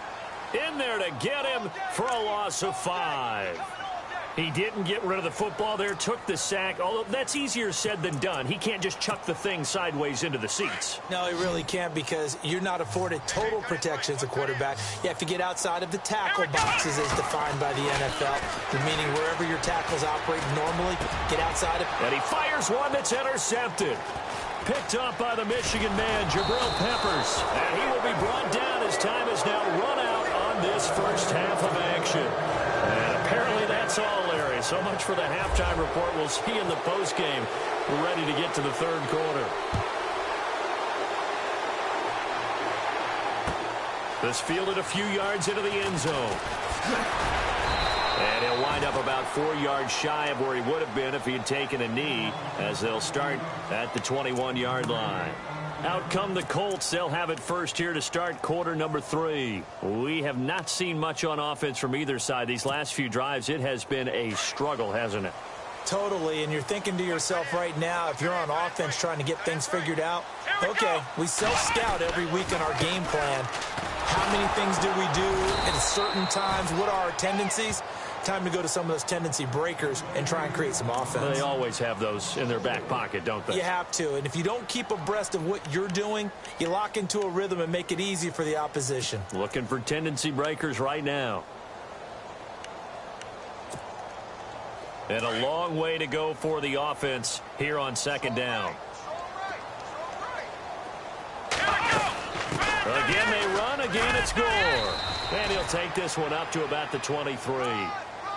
in there to get him for a loss of 5. He didn't get rid of the football there, took the sack, although that's easier said than done. He can't just chuck the thing sideways into the seats. No, he really can't, because you're not afforded total protection as a quarterback. You have to get outside of the tackle boxes as defined by the NFL, meaning wherever your tackles operate normally, get outside of. And he fires one that's intercepted. Picked up by the Michigan man, Jabril Peppers. And he will be brought down as time is now run out on this first half of action. And apparently that's all, Larry. So much for the halftime report. We'll see in the postgame. We're ready to get to the third quarter. This fielded a few yards into the end zone. And he'll wind up about 4 yards shy of where he would have been if he had taken a knee, as they'll start at the 21-yard line. Out come the Colts. They'll have it first here to start quarter number 3. We have not seen much on offense from either side. These last few drives, it has been a struggle, hasn't it? Totally, and you're thinking to yourself right now, if you're on offense trying to get things figured out, okay, we self-scout every week in our game plan. How many things do we do at certain times? What are our tendencies? time to go to some of those tendency breakers and try and create some offense. They always have those in their back pocket, don't they? You have to, and if you don't keep abreast of what you're doing, you lock into a rhythm and make it easy for the opposition. Looking for tendency breakers right now. And a long way to go for the offense here on second down. Again, they run. Again, it's Gore. And he'll take this one up to about the 23.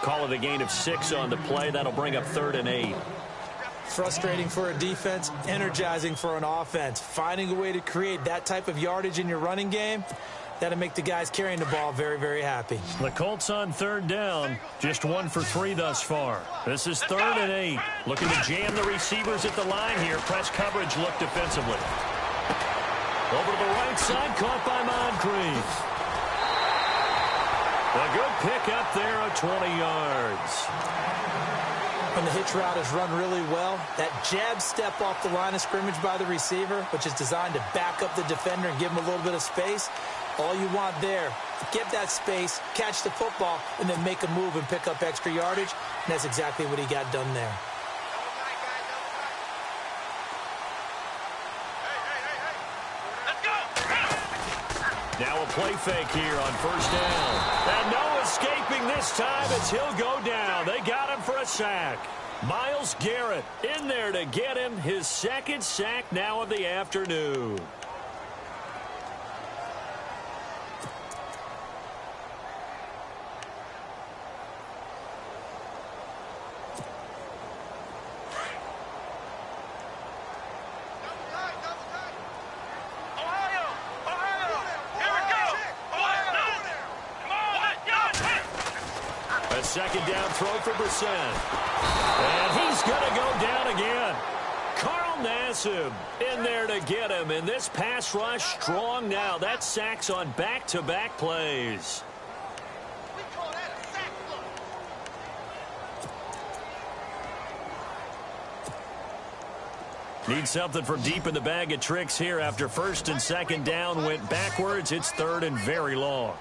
Call it a gain of 6 on the play. That'll bring up 3rd and 8. Frustrating for a defense, energizing for an offense. Finding a way to create that type of yardage in your running game, that'll make the guys carrying the ball very, very happy. The Colts on 3rd down, just 1 for 3 thus far. This is 3rd and 8. Looking to jam the receivers at the line here. Press coverage look defensively. Over to the right side, caught by Moncrief. A good pick up there of 20 yards. When the hitch route is run really well, that jab step off the line of scrimmage by the receiver, which is designed to back up the defender and give him a little bit of space, all you want there, get that space, catch the football, and then make a move and pick up extra yardage. And that's exactly what he got done there. Now a play fake here on 1st down. And no escaping this time as he'll go down. They got him for a sack. Myles Garrett in there to get him his 2nd sack now of the afternoon. Second down throw for Brissett. And he's going to go down again. Carl Nassib in there to get him. And this pass rush strong now. That sacks on back-to-back plays. Need something from deep in the bag of tricks here after 1st and 2nd down went backwards. It's 3rd and very long.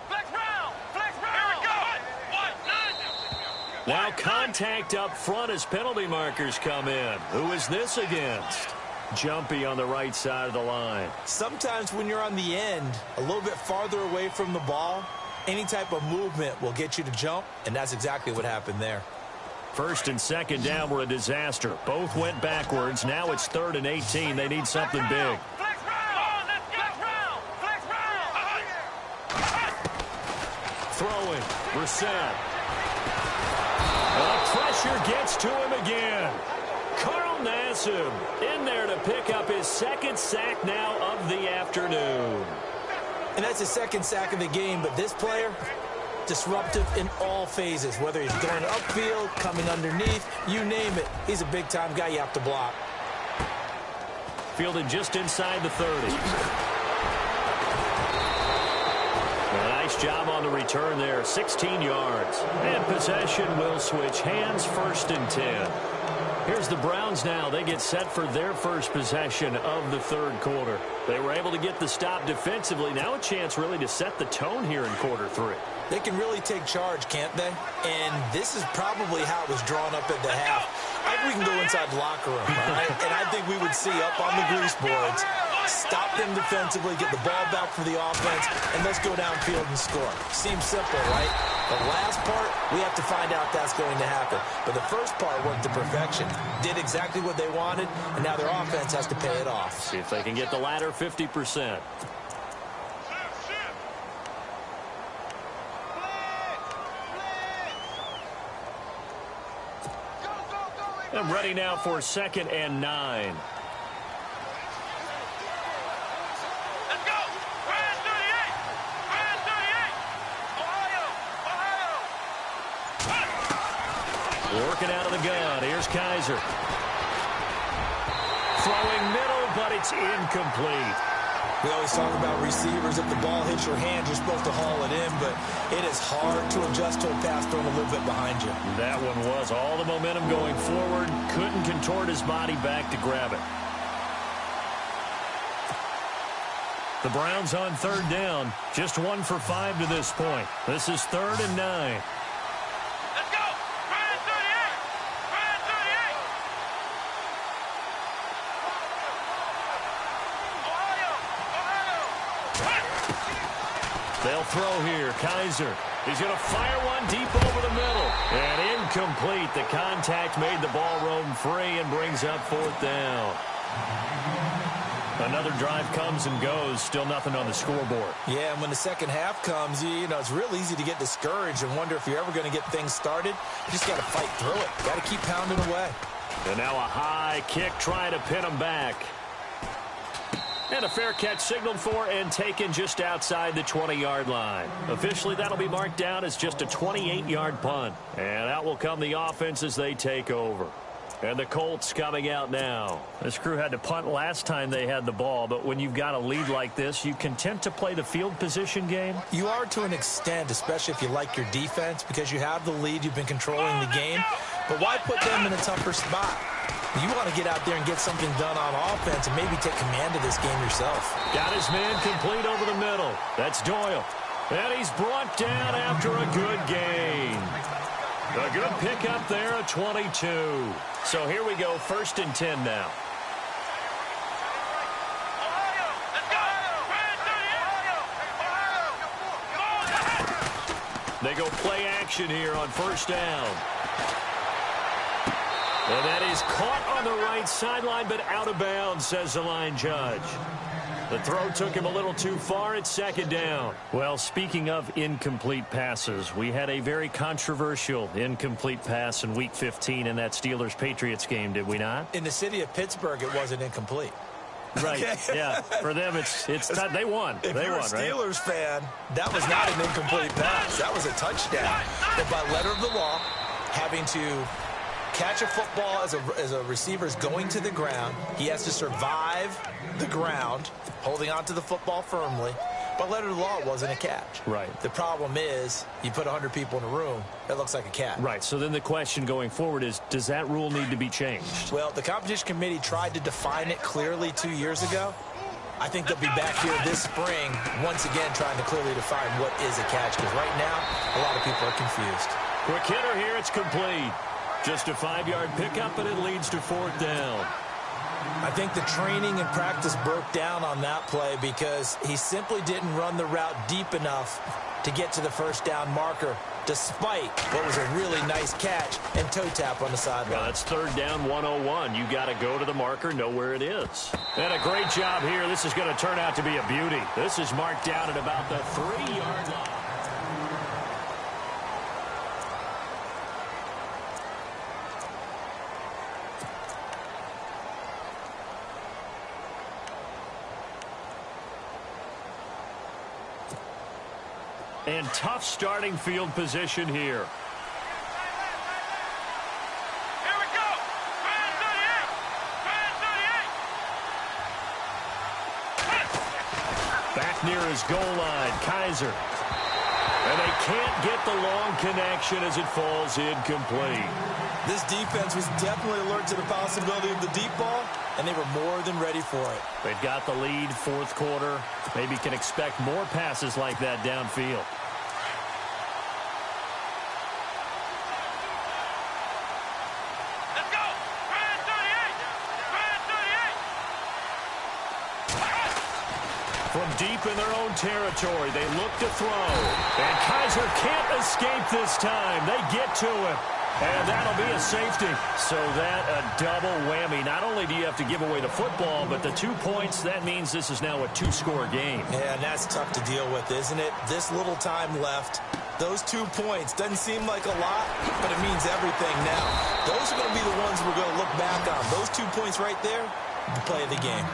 Now contact up front as penalty markers come in. Who is this against? Jumpy on the right side of the line. Sometimes when you're on the end, a little bit farther away from the ball, any type of movement will get you to jump, and that's exactly what happened there. 1st and 2nd down were a disaster. Both went backwards. Now it's 3rd and 18. They need something big. Throwing. Brissett. Pressure gets to him again. Carl Nassib in there to pick up his 2nd sack now of the afternoon. And that's his 2nd sack of the game, but this player, disruptive in all phases, whether he's going upfield, coming underneath, you name it. He's a big-time guy you have to block. Fielded just inside the 30. Nice job on the return there, 16 yards. And possession will switch hands, 1st and 10. Here's the Browns now. They get set for their first possession of the 3rd quarter. They were able to get the stop defensively. Now a chance really to set the tone here in quarter 3. They can really take charge, can't they? And this is probably how it was drawn up at the half. I think we can go inside the locker room, right? And I think we would see up on the grease boards, stop them defensively, get the ball back for the offense, and let's go downfield and score. Seems simple, right? The last part, we have to find out that's going to happen. But the first part worked to perfection. Did exactly what they wanted, and now their offense has to pay it off. See if they can get the latter 50%. I'm ready now for 2nd and 9. Let's go! Brand 38! Brand 38! Ohio! Working out of the gun. Here's Kaiser. Throwing middle, but it's incomplete. We always talk about receivers. If the ball hits your hand, you're supposed to haul it in, but it is hard to adjust to a pass thrown a little bit behind you. That one was all the momentum going forward. Couldn't contort his body back to grab it. The Browns on 3rd down. Just 1 for 5 to this point. This is 3rd and 9. Let's go! They'll throw here. Kaiser. He's going to fire one deep over the middle. And incomplete. The contact made the ball roam free and brings up 4th down. Another drive comes and goes. Still nothing on the scoreboard. Yeah, and when the second half comes, you know, it's real easy to get discouraged and wonder if you're ever going to get things started. You just got to fight through it. Got to keep pounding away. And now a high kick trying to pin him back. And a fair catch signaled for and taken just outside the 20-yard line. Officially, that'll be marked down as just a 28-yard punt. And out will come the offense as they take over. And the Colts coming out now. This crew had to punt last time they had the ball, but when you've got a lead like this, you content to play the field position game? You are to an extent, especially if you like your defense, because you have the lead, you've been controlling the game. But why put them in a tougher spot? You want to get out there and get something done on offense and maybe take command of this game yourself. Got his man complete over the middle. That's Doyle. And he's brought down after a good gain. A good pickup there at 22. So here we go, 1st and 10 now. They go play action here on 1st down. And that is caught on the right sideline, but out of bounds, says the line judge. The throw took him a little too far at 2nd down. Well, speaking of incomplete passes, we had a very controversial incomplete pass in Week 15 in that Steelers-Patriots game, did we not? In the city of Pittsburgh, it wasn't incomplete. Right, yeah. For them, it's they won. If they you're won, a Steelers fan, that was not an incomplete pass. That was a touchdown. But by letter of the law, having to catch a football as a receiver is going to the ground, he has to survive the ground, holding onto the football firmly. But letter of the law, it wasn't a catch. Right. The problem is, you put 100 people in a room, that looks like a catch. Right, so then the question going forward is, does that rule need to be changed? Well, the competition committee tried to define it clearly 2 years ago. I think they'll be back here this spring, once again, trying to clearly define what is a catch, because right now, a lot of people are confused. Quick hitter here, it's complete. Just a 5-yard pickup, and it leads to 4th down. I think the training and practice broke down on that play because he simply didn't run the route deep enough to get to the 1st down marker, despite what was a really nice catch and toe tap on the sideline. Well, that's 3rd down 101. You got to go to the marker, know where it is. And a great job here. This is going to turn out to be a beauty. This is marked down at about the 3-yard line. And tough starting field position here. Here we go. Grand 38. Back near his goal line, Kaiser. And they can't get the long connection as it falls incomplete. This defense was definitely alert to the possibility of the deep ball, and they were more than ready for it. They've got the lead, 4th quarter. Maybe can expect more passes like that downfield. Let's go. Grand 38. Grand 38. From deep in their own territory, they look to throw. And Kaiser can't escape this time. They get to him. And that'll be a safety. So that a double whammy. Not only do you have to give away the football, but the 2 points, that means this is now a 2-score game. Yeah, and that's tough to deal with, isn't it? This little time left. Those 2 points doesn't seem like a lot, but it means everything now. Those are going to be the ones we're going to look back on. Those 2 points right there, the play of the game.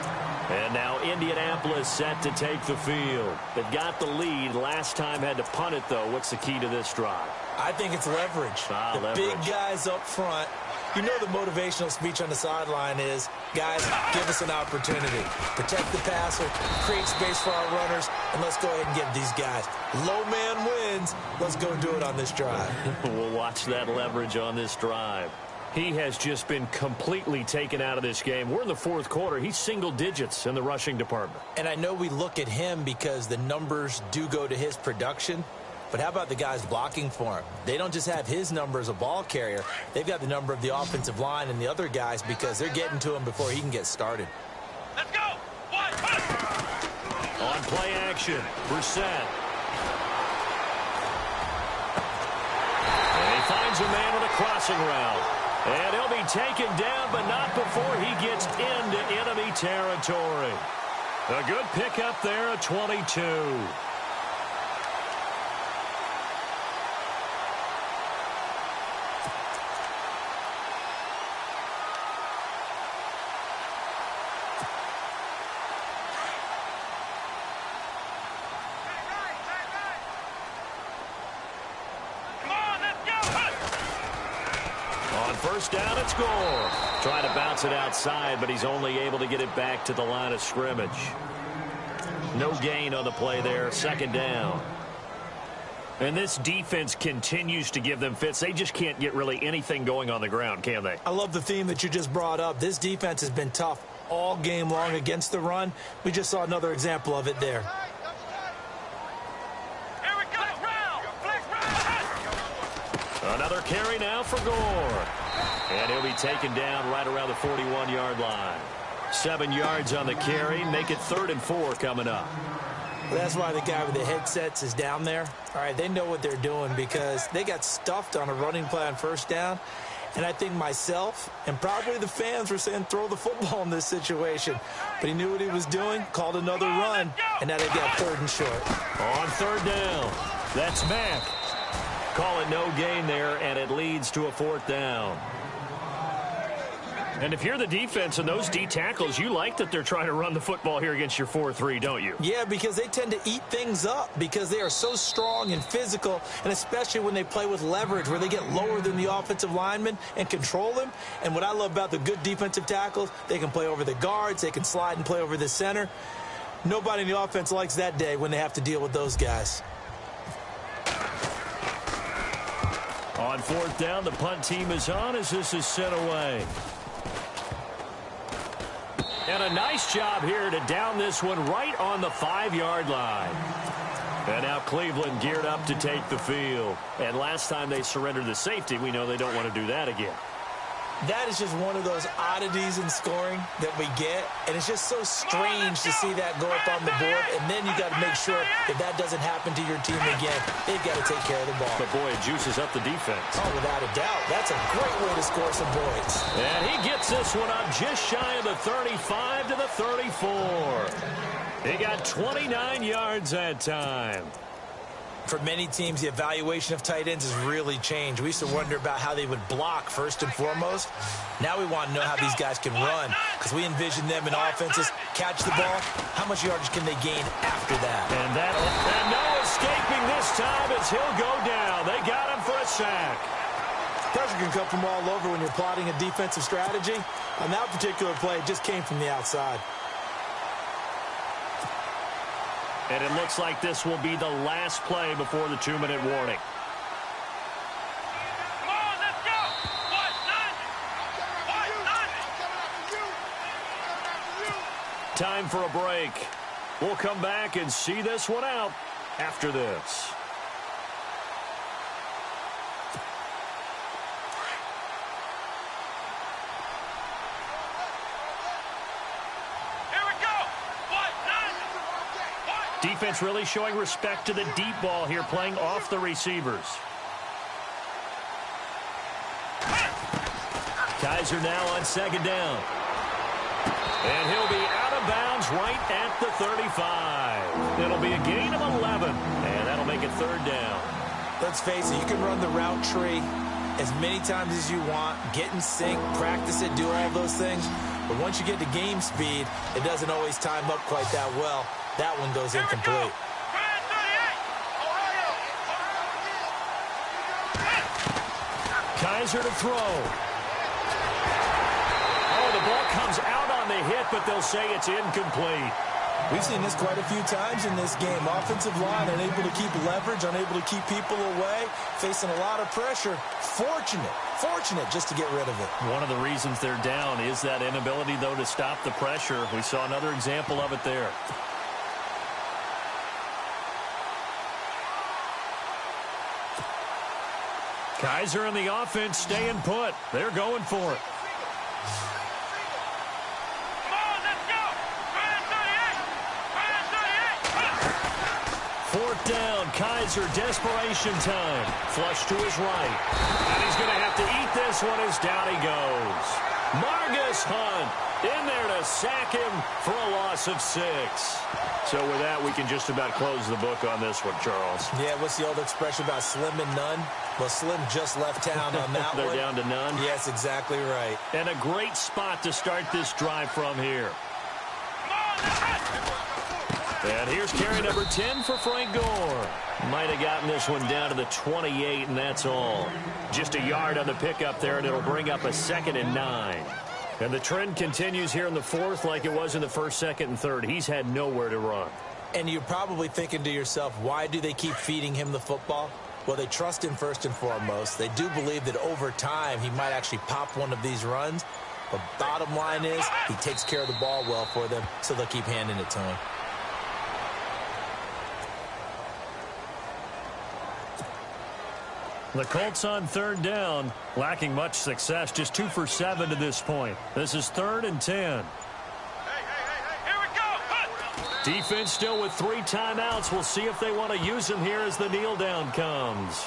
And now Indianapolis set to take the field. They've got the lead. Last time had to punt it, though. What's the key to this drive? I think it's leverage. Leverage. Big guys up front. You know the motivational speech on the sideline is, guys, give us an opportunity. Protect the passer, create space for our runners, and let's go ahead and get these guys. Low man wins. Let's go do it on this drive. We'll watch that leverage on this drive. He has just been completely taken out of this game. We're in the 4th quarter. He's single digits in the rushing department. And I know we look at him because the numbers do go to his production. But how about the guys blocking for him? They don't just have his number as a ball carrier. They've got the number of the offensive line and the other guys because they're getting to him before he can get started. Let's go. 1, 2. On play action, Brissett. And he finds a man with a crossing route. And he'll be taken down, but not before he gets into enemy territory. A good pickup there at 22. First down, it's Gore. Trying to bounce it outside, but he's only able to get it back to the line of scrimmage. No gain on the play there. Second down. And this defense continues to give them fits. They just can't get really anything going on the ground, can they? I love the theme that you just brought up. This defense has been tough all game long against the run. We just saw another example of it there. Another carry now for Gore. And he'll be taken down right around the 41-yard line. 7 yards on the carry. Make it 3rd and 4 coming up. Well, that's why the guy with the headsets is down there. All right, they know what they're doing because they got stuffed on a running play on first down. And I think myself and probably the fans were saying throw the football in this situation. But he knew what he was doing, called another run, and now they got 3rd and short. On 3rd down, that's Mack. Call it no gain there, and it leads to a 4th down. And if you're the defense and those D tackles, you like that they're trying to run the football here against your 4-3, don't you? Yeah, because they tend to eat things up because they are so strong and physical, and especially when they play with leverage where they get lower than the offensive linemen and control them. And what I love about the good defensive tackles, they can play over the guards, they can slide and play over the center. Nobody in the offense likes that day when they have to deal with those guys. On 4th down, the punt team is on as this is sent away. And a nice job here to down this one right on the 5-yard line. And now Cleveland geared up to take the field. And last time they surrendered the safety, we know they don't want to do that again. That is just one of those oddities in scoring that we get, and it's just so strange to see that go up on the board, and then you got to make sure if that doesn't happen to your team again, they've got to take care of the ball. But boy, it juices up the defense. Oh, without a doubt. That's a great way to score some points. And he gets this one up just shy of the 35 to the 34. He got 29 yards that time. For many teams, the evaluation of tight ends has really changed. We used to wonder about how they would block first and foremost. Now we want to know how these guys can run because we envision them in offenses catch the ball. How much yardage can they gain after that? And no escaping this time as he'll go down. They got him for a sack. Pressure can come from all over when you're plotting a defensive strategy. On that particular play, it just came from the outside. And it looks like this will be the last play before the 2-minute warning. Come on, let's go! Time for a break. We'll come back and see this one out after this. Defense really showing respect to the deep ball here, playing off the receivers. Kizer now on 2nd down. And he'll be out of bounds right at the 35. It'll be a gain of 11, and that'll make it 3rd down. Let's face it, you can run the route tree as many times as you want, get in sync, practice it, do all those things. But once you get to game speed, it doesn't always time up quite that well. That one goes incomplete. Kizer to throw. Oh, the ball comes out on the hit, but they'll say it's incomplete. We've seen this quite a few times in this game. Offensive line unable to keep leverage, unable to keep people away, facing a lot of pressure. Fortunate just to get rid of it. One of the reasons they're down is that inability, though, to stop the pressure. We saw another example of it there. Kizer and the offense staying put. They're going for it. 4th down, Kaiser, desperation time. Flush to his right. And he's going to have to eat this one as down he goes. Margus Hunt in there to sack him for a loss of 6. So with that, we can just about close the book on this one, Charles. Yeah, what's the old expression about slim and none? Well, Slim just left town on that They're one. down to none? Yes, exactly right. And a great spot to start this drive from here. And here's carry number 10 for Frank Gore. Might have gotten this one down to the 28, and that's all. Just a yard on the pickup there, and it'll bring up a 2nd and 9. And the trend continues here in the 4th like it was in the 1st, 2nd, and 3rd. He's had nowhere to run. And you're probably thinking to yourself, why do they keep feeding him the football? Well, they trust him first and foremost. They do believe that over time he might actually pop one of these runs. But bottom line is he takes care of the ball well for them, so they'll keep handing it to him. The Colts on 3rd down, lacking much success, just 2 for 7 to this point. This is 3rd and 10. Here we go. Defense still with 3 timeouts. We'll see if they want to use them here as the kneel down comes.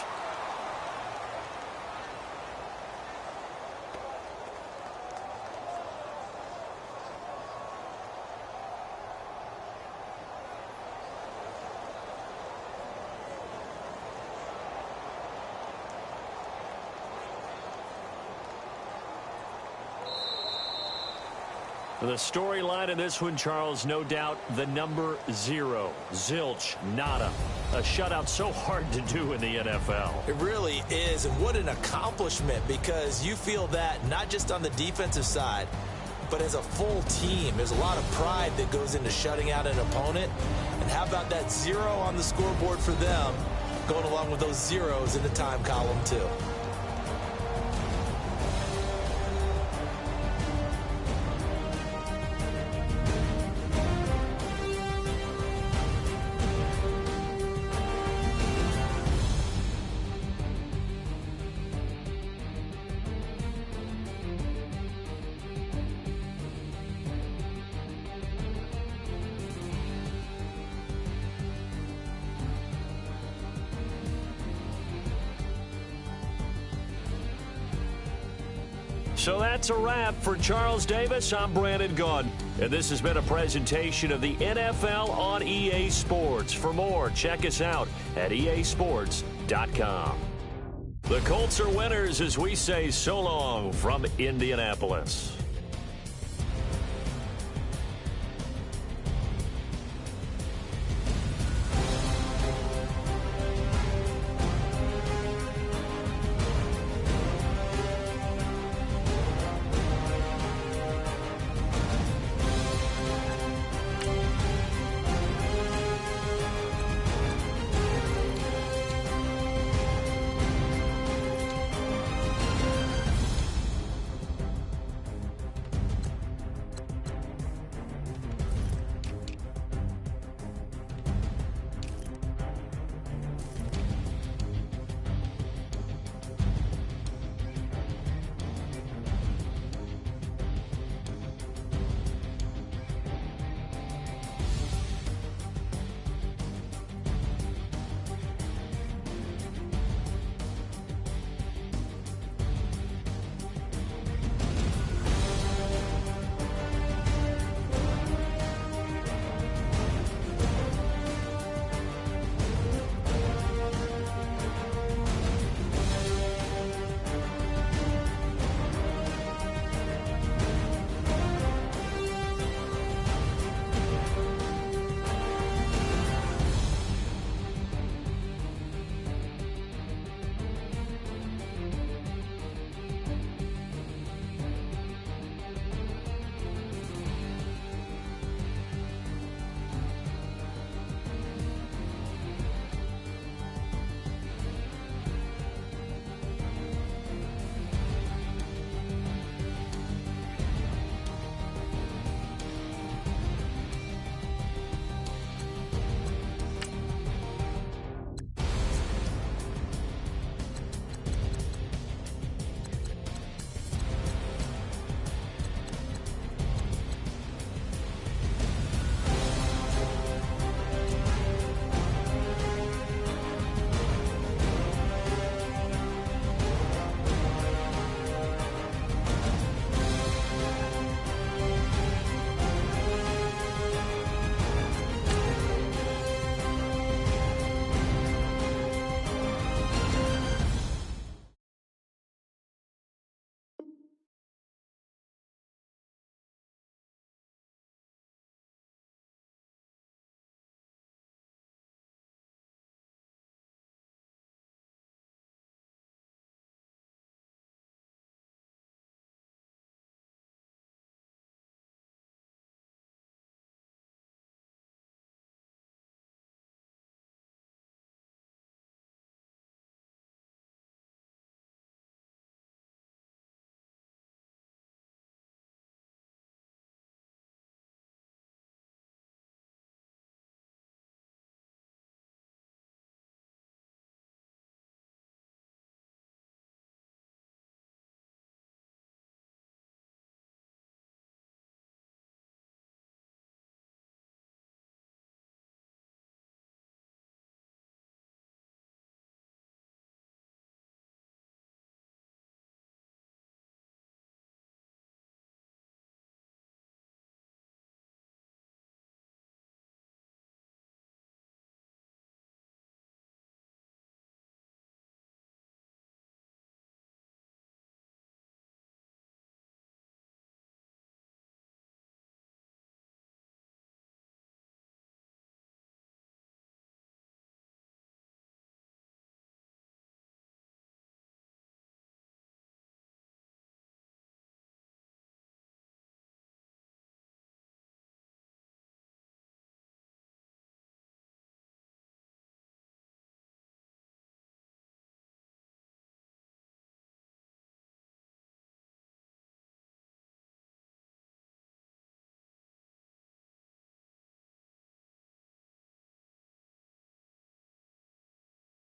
The storyline in this one, Charles, no doubt the number 0. Zilch, nada. A shutout so hard to do in the NFL. It really is, and what an accomplishment, because you feel that not just on the defensive side, but as a full team. There's a lot of pride that goes into shutting out an opponent. And how about that 0 on the scoreboard for them, going along with those zeros in the time column, too. So that's a wrap for Charles Davis. I'm Brandon Gaudin, and this has been a presentation of the NFL on EA Sports. For more, check us out at easports.com. The Colts are winners as we say so long from Indianapolis.